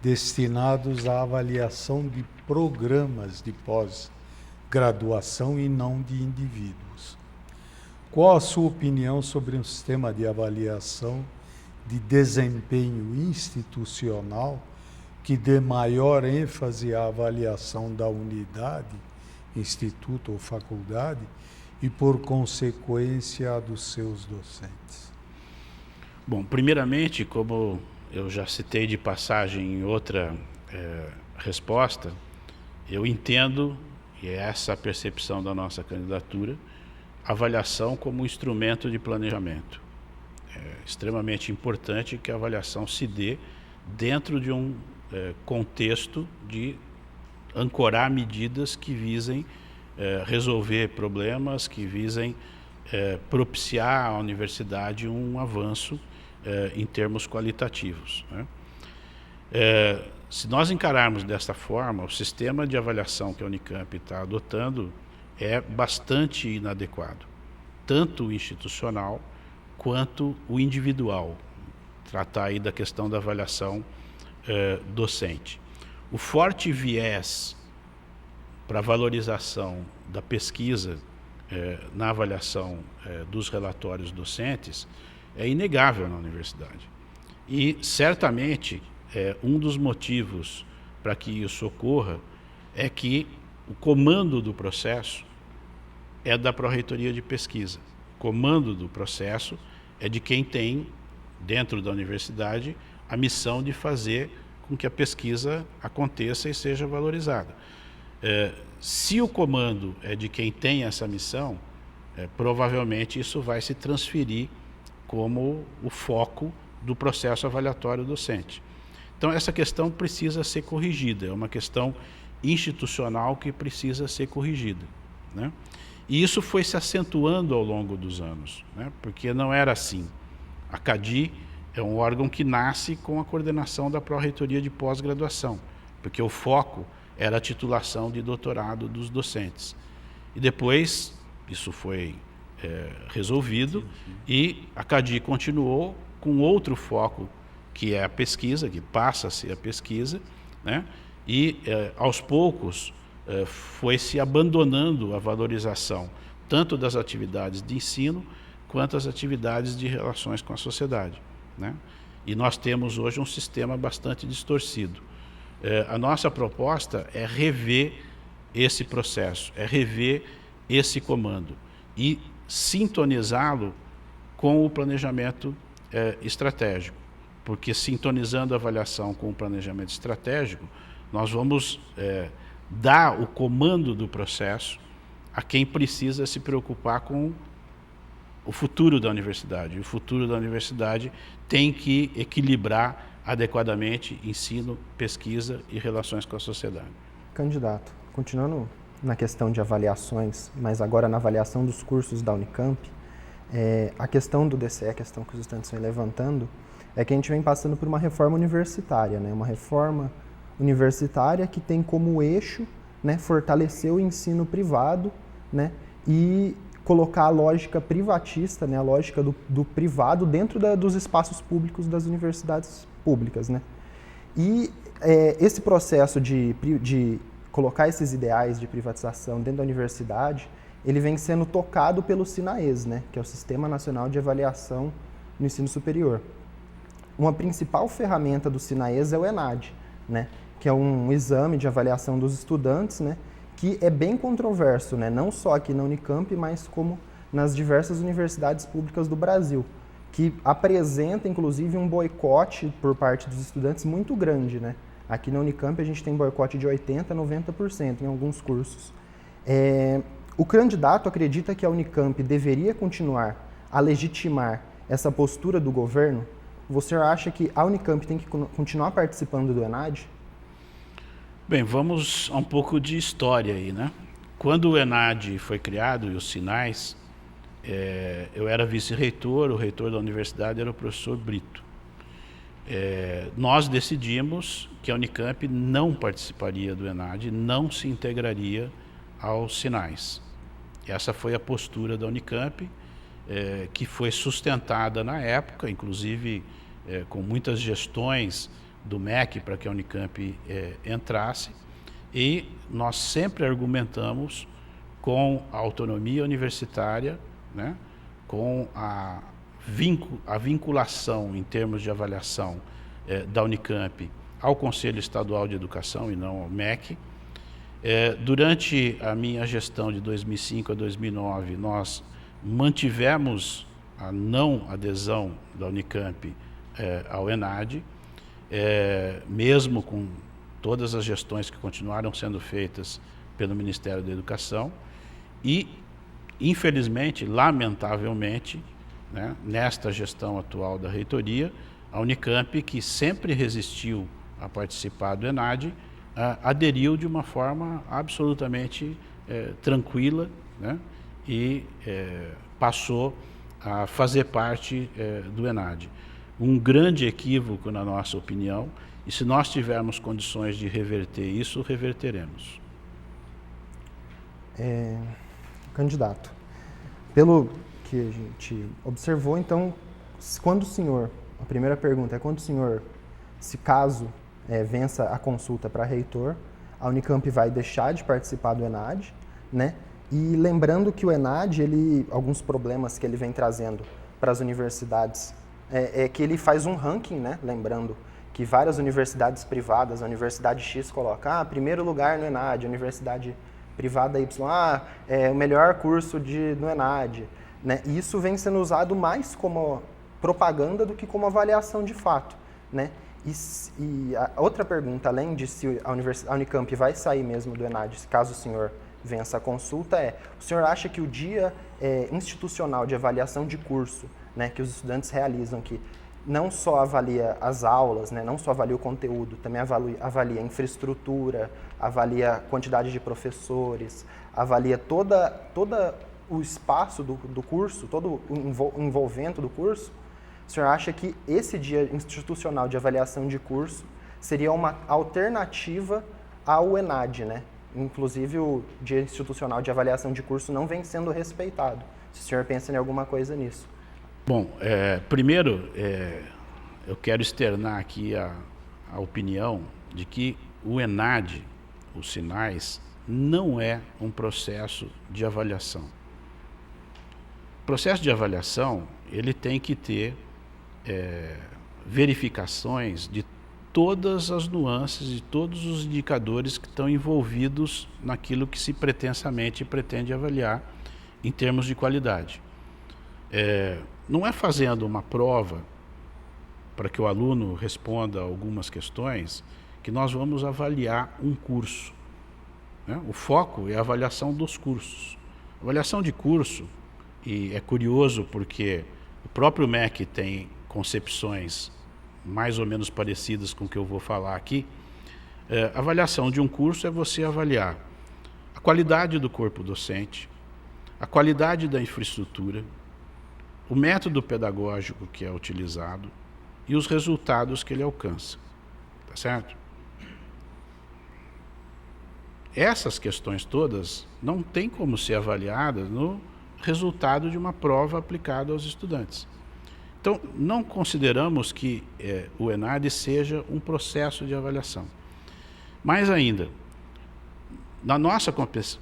destinados à avaliação de programas de pós-graduação e não de indivíduos. Qual a sua opinião sobre um sistema de avaliação de desempenho institucional que dê maior ênfase à avaliação da unidade, instituto ou faculdade, e, por consequência, a dos seus docentes? Bom, primeiramente, como eu já citei de passagem em outra resposta, eu entendo, e é essa a percepção da nossa candidatura, avaliação como um instrumento de planejamento. É extremamente importante que a avaliação se dê dentro de um contexto de ancorar medidas que visem resolver problemas, que visem propiciar à universidade um avanço em termos qualitativos, né? Se nós encararmos desta forma, o sistema de avaliação que a Unicamp está adotando é bastante inadequado, tanto o institucional quanto o individual. Tratar aí da questão da avaliação docente. O forte viés para a valorização da pesquisa na avaliação dos relatórios docentes é inegável na universidade. E, certamente, um dos motivos para que isso ocorra é que o comando do processo é da Pró-Reitoria de Pesquisa. O comando do processo é de quem tem, dentro da universidade, a missão de fazer com que a pesquisa aconteça e seja valorizada. Se o comando é de quem tem essa missão, provavelmente isso vai se transferir como o foco do processo avaliatório docente. Então, essa questão precisa ser corrigida, é uma questão institucional que precisa ser corrigida, né? E isso foi se acentuando ao longo dos anos, né? Porque não era assim. A CADI é um órgão que nasce com a coordenação da Pró-Reitoria de Pós-Graduação, porque o foco era a titulação de doutorado dos docentes. E depois isso foi resolvido e a CADI continuou com outro foco, que é a pesquisa, que passa a ser a pesquisa, né? E aos poucos foi se abandonando a valorização tanto das atividades de ensino quanto as atividades de relações com a sociedade, né? E nós temos hoje um sistema bastante distorcido. A nossa proposta é rever esse processo, é rever esse comando e sintonizá-lo com o planejamento estratégico, porque sintonizando a avaliação com o planejamento estratégico, nós vamos dar o comando do processo a quem precisa se preocupar com o futuro da universidade. E o futuro da universidade tem que equilibrar adequadamente ensino, pesquisa e relações com a sociedade. Candidato, continuando na questão de avaliações, mas agora na avaliação dos cursos da Unicamp, a questão do DCE, a questão que os estudantes vêm levantando, é que a gente vem passando por uma reforma universitária, né? Uma reforma universitária que tem como eixo, né, fortalecer o ensino privado, né, e colocar a lógica privatista, né, a lógica do privado dentro dos espaços públicos das universidades públicas, né? E esse processo de colocar esses ideais de privatização dentro da universidade, ele vem sendo tocado pelo SINAES, né, que é o Sistema Nacional de Avaliação no Ensino Superior. Uma principal ferramenta do SINAES é o ENAD, né, que é um exame de avaliação dos estudantes, né, que é bem controverso, né, não só aqui na Unicamp, mas como nas diversas universidades públicas do Brasil, que apresenta, inclusive, um boicote por parte dos estudantes muito grande, né. Aqui na Unicamp a gente tem boicote de 80% a 90% em alguns cursos. O candidato acredita que a Unicamp deveria continuar a legitimar essa postura do governo? Você acha que a Unicamp tem que continuar participando do ENAD? Bem, vamos a um pouco de história aí, né? Quando o ENAD foi criado e os sinais, eu era vice-reitor, o reitor da universidade era o professor Brito. Nós decidimos que a Unicamp não participaria do ENAD, não se integraria aos sinais. Essa foi a postura da Unicamp, que foi sustentada na época, inclusive com muitas gestões do MEC para que a Unicamp entrasse, e nós sempre argumentamos com a autonomia universitária, né, com a vinculação em termos de avaliação da Unicamp ao Conselho Estadual de Educação e não ao MEC. Durante a minha gestão de 2005 a 2009, nós mantivemos a não adesão da Unicamp ao ENAD, mesmo com todas as gestões que continuaram sendo feitas pelo Ministério da Educação e, infelizmente, lamentavelmente, né, nesta gestão atual da reitoria, a Unicamp, que sempre resistiu a participar do ENAD, aderiu de uma forma absolutamente tranquila, né, e passou a fazer parte do ENAD. Um grande equívoco, na nossa opinião, e se nós tivermos condições de reverter isso, reverteremos. Candidato, pelo que a gente observou, então, quando o senhor, a primeira pergunta é quando o senhor, se caso vença a consulta para reitor, a Unicamp vai deixar de participar do ENAD, né? E lembrando que o ENAD, alguns problemas que ele vem trazendo para as universidades, é que ele faz um ranking, né? Lembrando que várias universidades privadas, a Universidade X coloca, primeiro lugar no ENAD, a Universidade Privada Y, é o melhor curso no ENAD, né? E isso vem sendo usado mais como propaganda do que como avaliação de fato, né? E a outra pergunta, além de se a Unicamp vai sair mesmo do ENAD, caso o senhor vença a consulta, o senhor acha que o dia institucional de avaliação de curso, né, que os estudantes realizam, que não só avalia as aulas, né, não só avalia o conteúdo, também avalia a infraestrutura, avalia a quantidade de professores, avalia todo o espaço do curso, todo o envolvimento do curso, o senhor acha que esse dia institucional de avaliação de curso seria uma alternativa ao ENAD, né? Inclusive o dia institucional de avaliação de curso não vem sendo respeitado. Se o senhor pensa em alguma coisa nisso. Bom, primeiro, eu quero externar aqui a opinião de que o ENAD, os sinais, não é um processo de avaliação. O processo de avaliação, ele tem que ter verificações de todas as nuances e todos os indicadores que estão envolvidos naquilo que se pretensamente pretende avaliar em termos de qualidade. Não é fazendo uma prova para que o aluno responda algumas questões que nós vamos avaliar um curso, né? O foco é a avaliação dos cursos. A avaliação de curso, e é curioso porque o próprio MEC tem concepções mais ou menos parecidas com o que eu vou falar aqui. A avaliação de um curso é você avaliar a qualidade do corpo docente, a qualidade da infraestrutura, o método pedagógico que é utilizado e os resultados que ele alcança. Tá certo? Essas questões todas não têm como ser avaliadas no resultado de uma prova aplicada aos estudantes. Então, não consideramos que o ENAD seja um processo de avaliação. Mais ainda, na nossa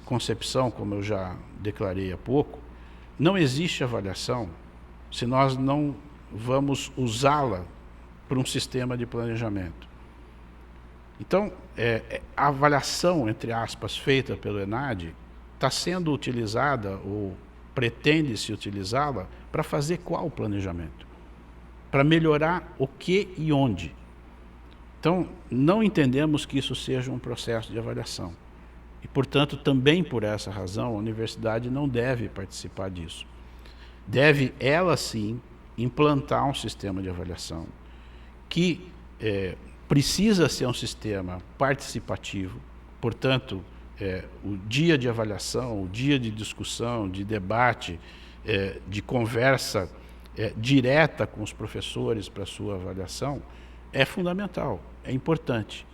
concepção, como eu já declarei há pouco, não existe avaliação se nós não vamos usá-la para um sistema de planejamento. Então, a avaliação, entre aspas, feita pelo ENAD, está sendo utilizada, ou pretende-se utilizá-la, para fazer qual planejamento? Para melhorar o que e onde? Então, não entendemos que isso seja um processo de avaliação. E, portanto, também por essa razão, a universidade não deve participar disso. Deve, ela sim, implantar um sistema de avaliação que precisa ser um sistema participativo, portanto, o dia de avaliação, o dia de discussão, de debate, de conversa direta com os professores para a sua avaliação, é fundamental, é importante.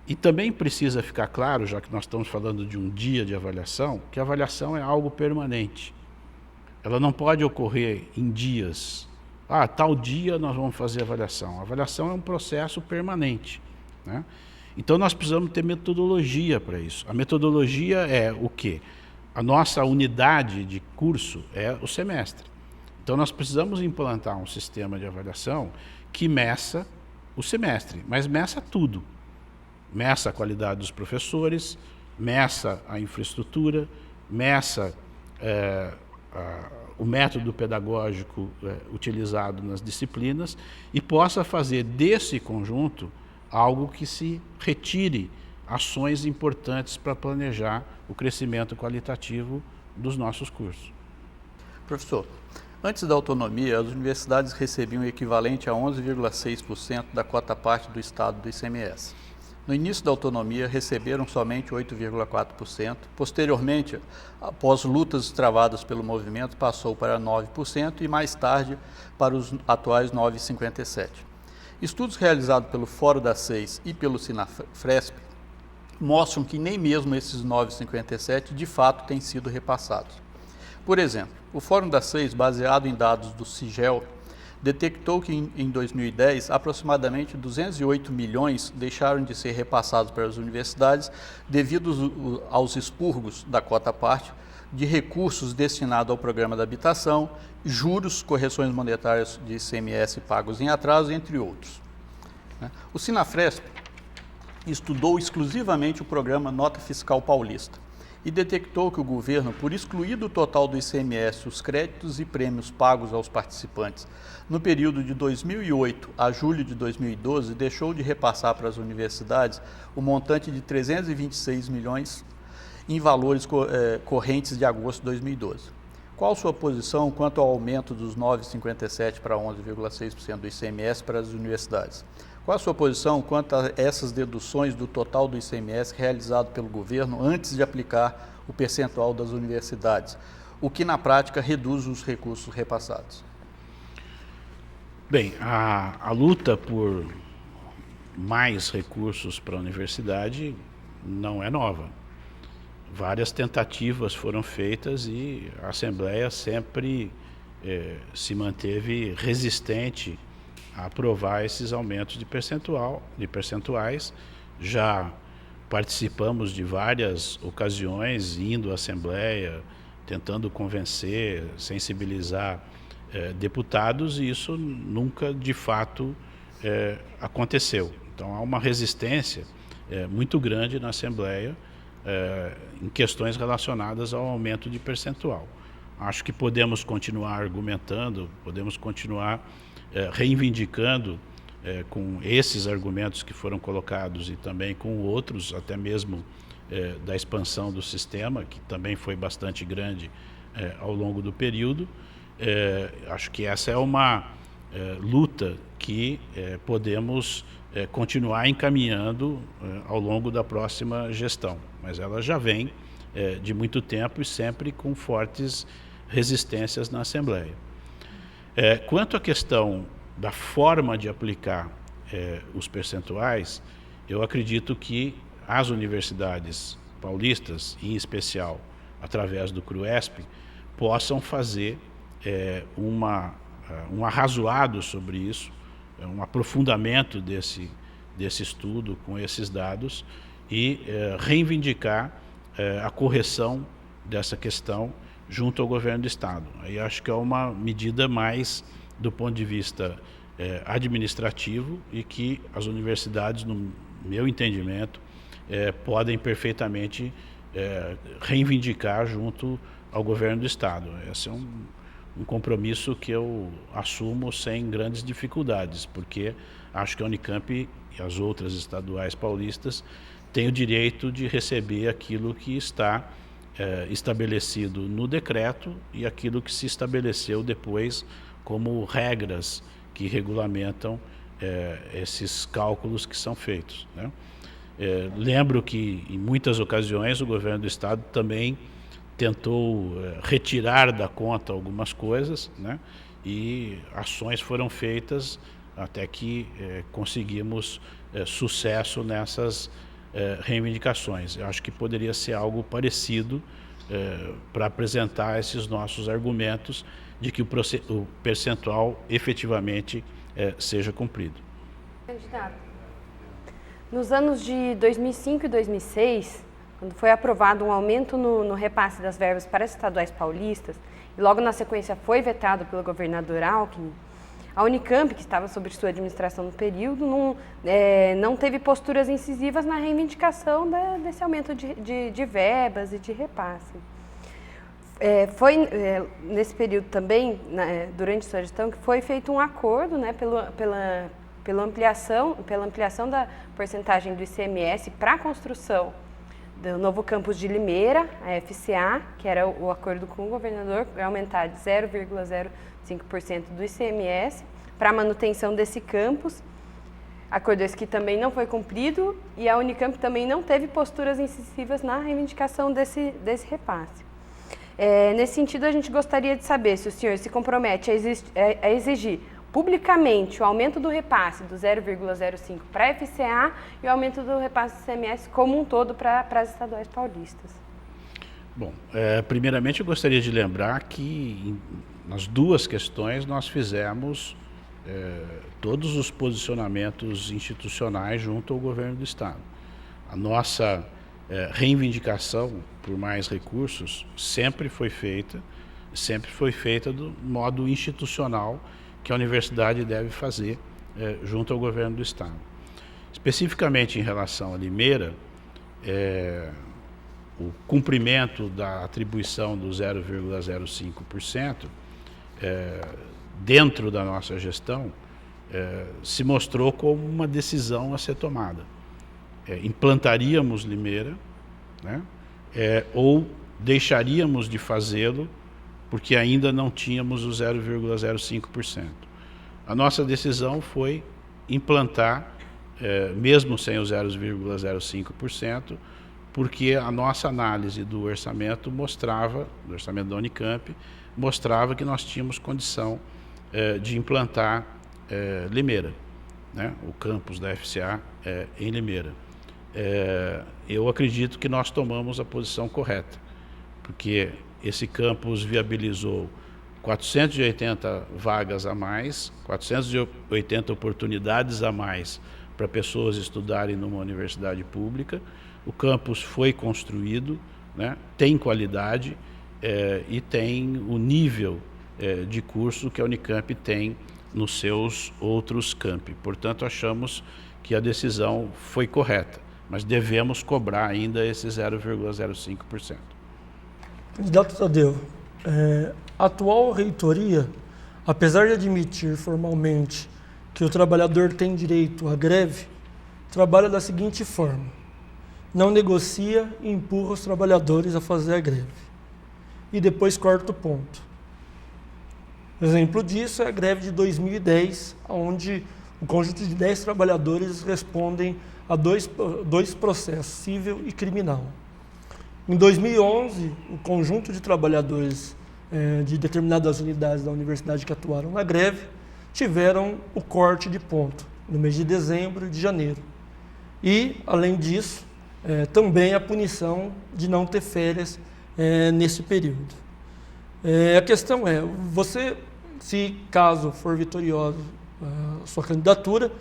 E também precisa ficar claro, já que nós estamos falando de um dia de avaliação, que a avaliação é algo permanente. Ela não pode ocorrer em dias. Tal dia nós vamos fazer a avaliação. A avaliação é um processo permanente, né? Então nós precisamos ter metodologia para isso. A metodologia é o quê? A nossa unidade de curso é o semestre. Então nós precisamos implantar um sistema de avaliação que meça o semestre, mas meça tudo. Meça a qualidade dos professores, meça a infraestrutura, meça o método pedagógico utilizado nas disciplinas e possa fazer desse conjunto algo que se retire ações importantes para planejar o crescimento qualitativo dos nossos cursos. Professor, antes da autonomia, as universidades recebiam o equivalente a 11,6% da cota-parte do Estado do ICMS. No início da autonomia, receberam somente 8,4%. Posteriormente, após lutas travadas pelo movimento, passou para 9% e mais tarde para os atuais 9,57%. Estudos realizados pelo Fórum das Seis e pelo Sinafresp mostram que nem mesmo esses 9,57% de fato têm sido repassados. Por exemplo, o Fórum das Seis, baseado em dados do CIGEL, detectou que em 2010 aproximadamente 208 milhões deixaram de ser repassados para as universidades devido aos expurgos da cota-parte de recursos destinados ao programa da habitação, juros, correções monetárias de ICMS pagos em atraso, entre outros. O Sinafresp estudou exclusivamente o programa Nota Fiscal Paulista e detectou que o governo, por excluir do total do ICMS os créditos e prêmios pagos aos participantes no período de 2008 a julho de 2012, deixou de repassar para as universidades o montante de 326 milhões em valores correntes de agosto de 2012. Qual sua posição quanto ao aumento dos 9,57% para 11,6% do ICMS para as universidades? Qual a sua posição quanto a essas deduções do total do ICMS realizado pelo governo antes de aplicar o percentual das universidades, o que na prática reduz os recursos repassados? Bem, a luta por mais recursos para a universidade não é nova. Várias tentativas foram feitas e a Assembleia sempre se manteve resistente a aprovar esses aumentos de percentuais. Já participamos de várias ocasiões, indo à Assembleia, tentando convencer, sensibilizar deputados, e isso nunca, de fato, aconteceu. Então, há uma resistência muito grande na Assembleia em questões relacionadas ao aumento de percentual. Acho que podemos continuar argumentando, podemos continuar reivindicando com esses argumentos que foram colocados e também com outros, até mesmo da expansão do sistema, que também foi bastante grande ao longo do período. Acho que essa é uma luta que podemos continuar encaminhando ao longo da próxima gestão, mas ela já vem de muito tempo e sempre com fortes resistências na Assembleia. Quanto à questão da forma de aplicar os percentuais, eu acredito que as universidades paulistas, em especial através do CRUESP, possam fazer um arrazoado sobre isso, um aprofundamento desse estudo com esses dados e reivindicar a correção dessa questão junto ao governo do Estado. Aí acho que é uma medida mais do ponto de vista administrativo e que as universidades, no meu entendimento, podem perfeitamente reivindicar junto ao governo do Estado. Esse é um compromisso que eu assumo sem grandes dificuldades, porque acho que a Unicamp e as outras estaduais paulistas têm o direito de receber aquilo que está estabelecido no decreto e aquilo que se estabeleceu depois como regras que regulamentam esses cálculos que são feitos, né? Lembro que em muitas ocasiões o governo do Estado também tentou retirar da conta algumas coisas, né? E ações foram feitas até que conseguimos sucesso nessas reivindicações. Eu acho que poderia ser algo parecido para apresentar esses nossos argumentos de que o percentual efetivamente seja cumprido. Candidato, nos anos de 2005 e 2006, quando foi aprovado um aumento no repasse das verbas para as estaduais paulistas, e logo na sequência foi vetado pelo governador Alckmin, a Unicamp, que estava sob sua administração no período, não teve posturas incisivas na reivindicação desse aumento de verbas e de repasse. Foi nesse período também, durante sua gestão, que foi feito um acordo, né, pela ampliação da porcentagem do ICMS para a construção do novo campus de Limeira, a FCA, que era o acordo com o governador, aumentar de 0,05% do ICMS para a manutenção desse campus. Acordo esse que também não foi cumprido e a Unicamp também não teve posturas incisivas na reivindicação desse repasse. Nesse sentido, a gente gostaria de saber se o senhor se compromete a exigir publicamente o aumento do repasse do 0,05 para a FCA e o aumento do repasse do ICMS como um todo para as estaduais paulistas. Bom, primeiramente eu gostaria de lembrar que nas duas questões nós fizemos todos os posicionamentos institucionais junto ao governo do Estado. A nossa reivindicação por mais recursos sempre foi feita do modo institucional que a universidade deve fazer junto ao governo do Estado. Especificamente em relação a Limeira, o cumprimento da atribuição do 0,05% dentro da nossa gestão se mostrou como uma decisão a ser tomada. Implantaríamos Limeira, né, ou deixaríamos de fazê-lo porque ainda não tínhamos o 0,05%. A nossa decisão foi implantar, mesmo sem o 0,05%, porque a nossa análise do orçamento do orçamento da Unicamp, mostrava que nós tínhamos condição de implantar Limeira, né, o campus da FCA em Limeira. Eu acredito que nós tomamos a posição correta, porque esse campus viabilizou 480 vagas a mais, 480 oportunidades a mais para pessoas estudarem numa universidade pública. O campus foi construído, né, tem qualidade e tem o nível de curso que a Unicamp tem nos seus outros campi. Portanto, achamos que a decisão foi correta, mas devemos cobrar ainda esse 0,05%. Candidato Tadeu, a atual reitoria, apesar de admitir formalmente que o trabalhador tem direito à greve, trabalha da seguinte forma: não negocia e empurra os trabalhadores a fazer a greve. E depois corta o ponto. Exemplo disso é a greve de 2010, onde o conjunto de 10 trabalhadores respondem a dois processos, civil e criminal. Em 2011, o conjunto de trabalhadores de determinadas unidades da universidade que atuaram na greve tiveram o corte de ponto no mês de dezembro e de janeiro. E, além disso, também a punição de não ter férias nesse período. A questão é, você, se caso for vitorioso a sua candidatura,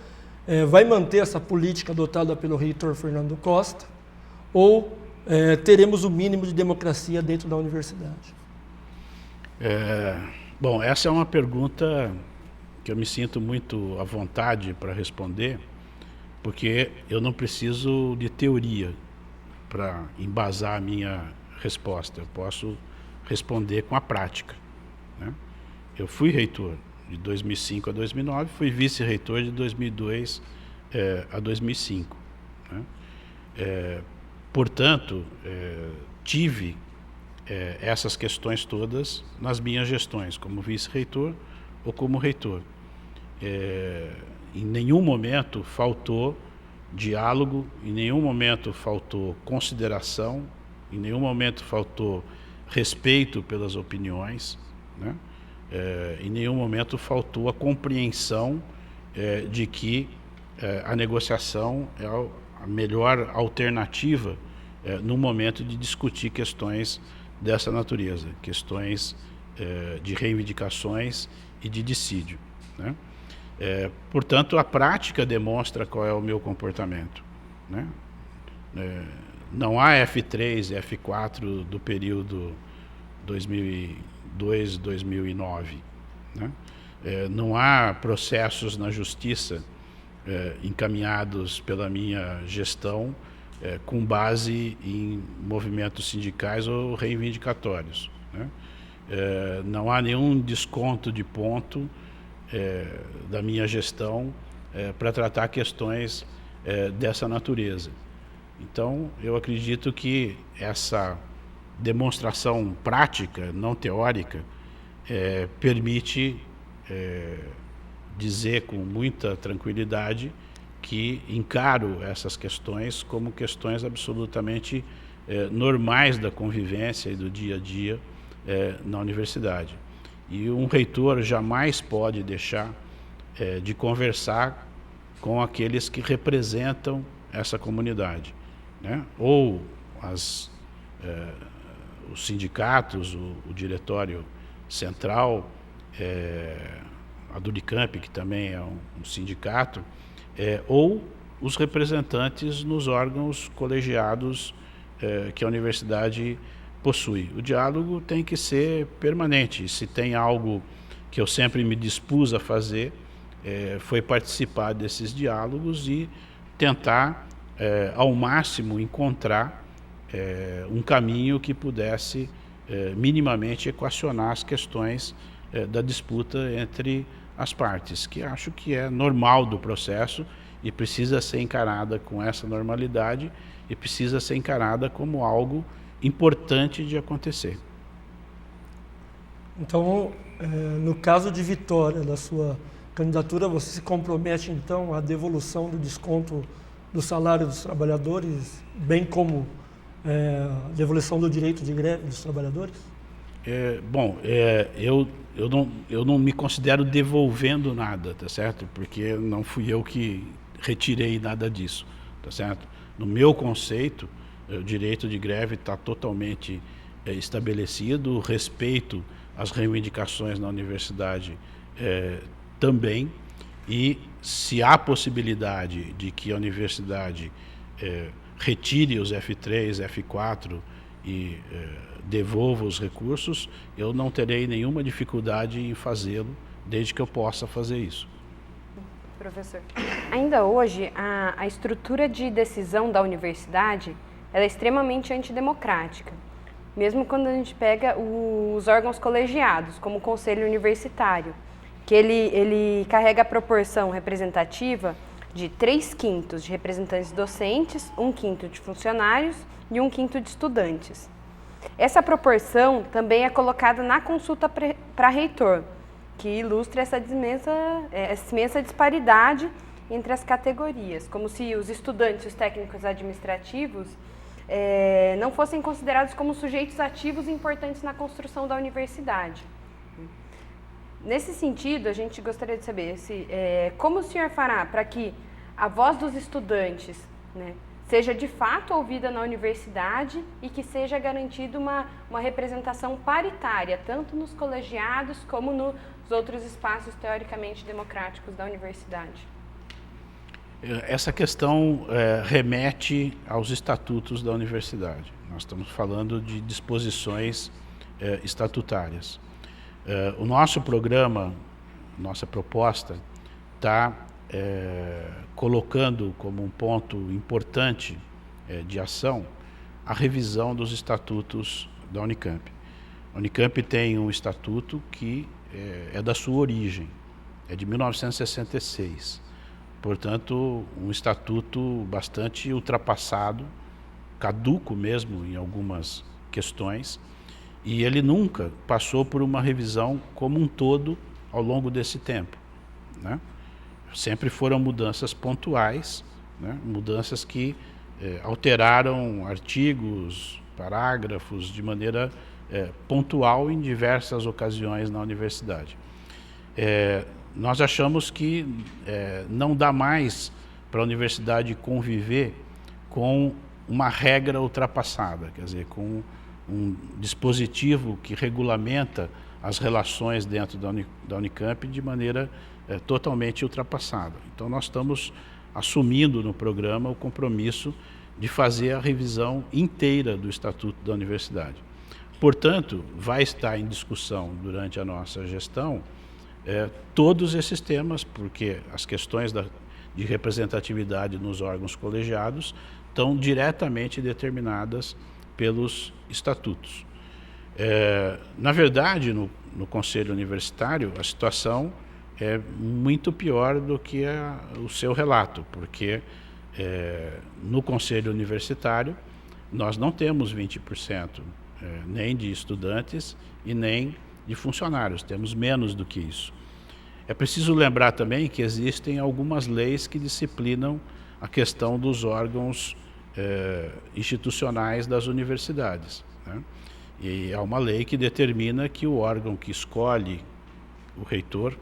vai manter essa política adotada pelo reitor Fernando Costa ou teremos o mínimo de democracia dentro da universidade? Bom, essa é uma pergunta que eu me sinto muito à vontade para responder, porque eu não preciso de teoria para embasar a minha resposta. Eu posso responder com a prática, né? Eu fui reitor de 2005 a 2009, fui vice-reitor de 2002 a 2005. Né? Portanto, tive essas questões todas nas minhas gestões, como vice-reitor ou como reitor. Em nenhum momento faltou diálogo, em nenhum momento faltou consideração, em nenhum momento faltou respeito pelas opiniões, né? Em nenhum momento faltou a compreensão de que a negociação é a melhor alternativa no momento de discutir questões dessa natureza, questões de reivindicações e de dissídio, né? Portanto, a prática demonstra qual é o meu comportamento, né? Não há F3 e F4 do período 2002, 2009, né? Não há processos na justiça encaminhados pela minha gestão com base em movimentos sindicais ou reivindicatórios, né? Não há nenhum desconto de ponto da minha gestão para tratar questões dessa natureza. Então, eu acredito que essa demonstração prática, não teórica, permite dizer com muita tranquilidade que encaro essas questões como questões absolutamente normais da convivência e do dia a dia na universidade. E um reitor jamais pode deixar de conversar com aqueles que representam essa comunidade, né? Ou os sindicatos, o diretório central, a Duricamp, que também é um sindicato, ou os representantes nos órgãos colegiados que a universidade possui. O diálogo tem que ser permanente. Se tem algo que eu sempre me dispus a fazer, foi participar desses diálogos e tentar, ao máximo, encontrar um caminho que pudesse minimamente equacionar as questões da disputa entre as partes, que acho que é normal do processo e precisa ser encarada com essa normalidade e precisa ser encarada como algo importante de acontecer. Então, no caso de vitória da sua candidatura, você se compromete, então, à devolução do desconto do salário dos trabalhadores, bem como a devolução do direito de greve dos trabalhadores? Eu não me considero devolvendo nada, tá certo? Porque não fui eu que retirei nada disso, tá certo? No meu conceito, o direito de greve está totalmente estabelecido, o respeito às reivindicações na universidade também, e se há possibilidade de que a universidade retire os F3, F4 e devolva os recursos, eu não terei nenhuma dificuldade em fazê-lo, desde que eu possa fazer isso. Professor, ainda hoje a estrutura de decisão da universidade ela é extremamente antidemocrática. Mesmo quando a gente pega os órgãos colegiados, como o Conselho Universitário, que ele carrega a proporção representativa de 3/5 de representantes docentes, 1/5 de funcionários e 1/5 de estudantes. Essa proporção também é colocada na consulta para reitor, que ilustra essa imensa disparidade entre as categorias, como se os estudantes e os técnicos administrativos não fossem considerados como sujeitos ativos importantes na construção da universidade. Nesse sentido, a gente gostaria de saber como o senhor fará para que a voz dos estudantes, né, seja de fato ouvida na universidade e que seja garantida uma representação paritária, tanto nos colegiados como nos outros espaços teoricamente democráticos da universidade. Essa questão remete aos estatutos da universidade. Nós estamos falando de disposições estatutárias. O nosso programa, nossa proposta, está colocando como um ponto importante de ação a revisão dos estatutos da Unicamp. A Unicamp tem um estatuto que é da sua origem, é de 1966. Portanto, um estatuto bastante ultrapassado, caduco mesmo em algumas questões, e ele nunca passou por uma revisão como um todo ao longo desse tempo, né? Sempre foram mudanças pontuais, né? Mudanças que alteraram artigos, parágrafos de maneira pontual em diversas ocasiões na universidade. Nós achamos que não dá mais para a universidade conviver com uma regra ultrapassada, quer dizer, com um dispositivo que regulamenta as relações dentro da Unicamp de maneira totalmente ultrapassada. Então nós estamos assumindo no programa o compromisso de fazer a revisão inteira do Estatuto da Universidade. Portanto, vai estar em discussão durante a nossa gestão todos esses temas, porque as questões de representatividade nos órgãos colegiados estão diretamente determinadas pelos estatutos. Na verdade, no Conselho Universitário, a situação é muito pior do que o seu relato, porque no Conselho Universitário nós não temos 20% nem de estudantes e nem de funcionários, temos menos do que isso. É preciso lembrar também que existem algumas leis que disciplinam a questão dos órgãos institucionais das universidades, né? E há uma lei que determina que o órgão que escolhe o reitor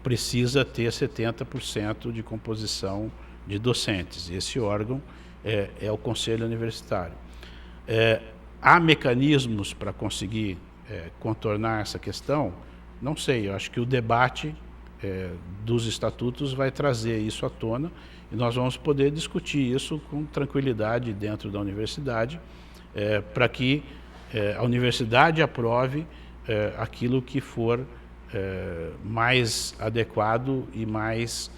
precisa ter 70% de composição de docentes. Esse órgão é o Conselho Universitário. Há mecanismos para conseguir contornar essa questão? Não sei, eu acho que o debate dos estatutos vai trazer isso à tona e nós vamos poder discutir isso com tranquilidade dentro da universidade, para que a universidade aprove aquilo que for mais adequado e mais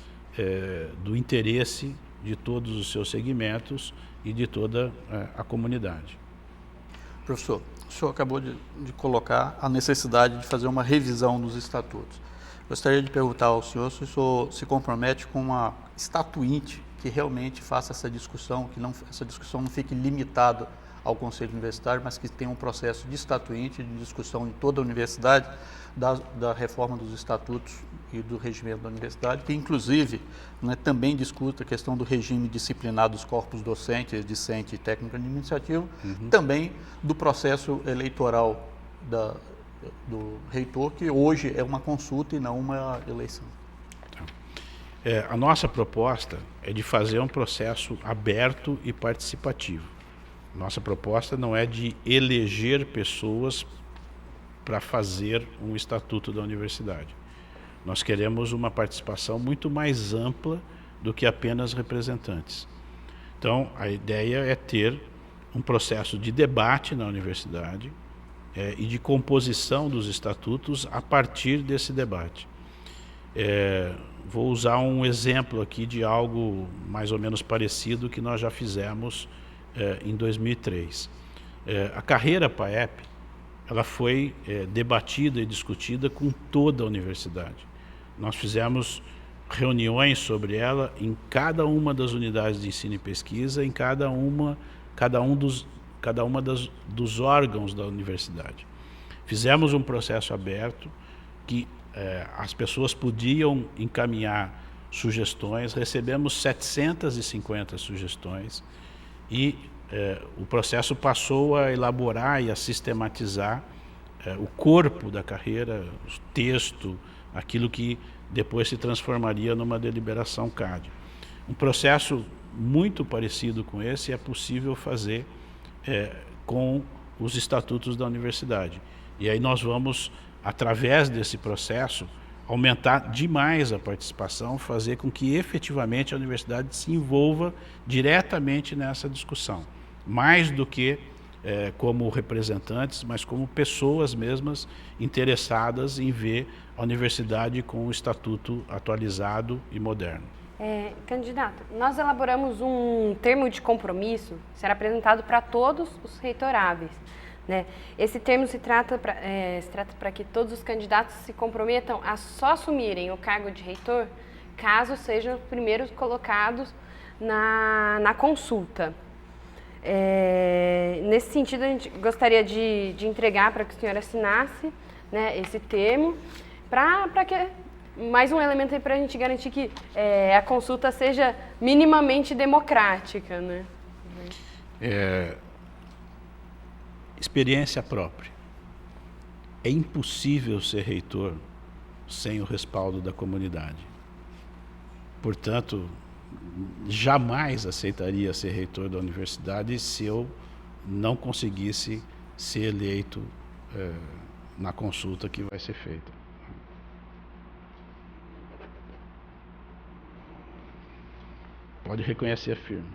do interesse de todos os seus segmentos e de toda a comunidade. Professor, o senhor acabou de colocar a necessidade de fazer uma revisão dos estatutos. Gostaria de perguntar ao senhor se o senhor se compromete com uma estatuinte que realmente faça essa discussão, que essa discussão não fique limitada ao Conselho Universitário, mas que tenha um processo de estatuinte, de discussão em toda a universidade, da reforma dos estatutos e do regimento da universidade, que inclusive também discuta a questão do regime disciplinar dos corpos docentes, discente e técnico administrativo, também do processo eleitoral do reitor, que hoje é uma consulta e não uma eleição. A nossa proposta é de fazer um processo aberto e participativo. Nossa proposta não é de eleger pessoas para fazer um estatuto da universidade. Nós queremos uma participação muito mais ampla do que apenas representantes. Então, a ideia é ter um processo de debate na universidade e de composição dos estatutos a partir desse debate. Vou usar um exemplo aqui de algo mais ou menos parecido que nós já fizemos em 2003. A carreira PAEP, ela foi debatida e discutida com toda a universidade. Nós fizemos reuniões sobre ela em cada uma das unidades de ensino e pesquisa, em cada uma dos órgãos da universidade. Fizemos um processo aberto que as pessoas podiam encaminhar sugestões, recebemos 750 sugestões e o processo passou a elaborar e a sistematizar o corpo da carreira, o texto, aquilo que depois se transformaria numa deliberação CAD. Um processo muito parecido com esse é possível fazer com os estatutos da universidade. E aí nós vamos, através desse processo, aumentar demais a participação, fazer com que efetivamente a universidade se envolva diretamente nessa discussão, mais do que como representantes, mas como pessoas mesmas interessadas em ver a universidade com o estatuto atualizado e moderno. Candidato, nós elaboramos um termo de compromisso, será apresentado para todos os reitoráveis. Né? Esse termo se trata para que todos os candidatos se comprometam a só assumirem o cargo de reitor caso sejam os primeiros colocados na consulta. Nesse sentido, a gente gostaria de entregar para que o senhor assinasse, né, esse termo, para que mais um elemento para a gente garantir que a consulta seja minimamente democrática. Né? Experiência própria. É impossível ser reitor sem o respaldo da comunidade. Portanto, jamais aceitaria ser reitor da universidade se eu não conseguisse ser eleito na consulta que vai ser feita. Pode reconhecer a firma.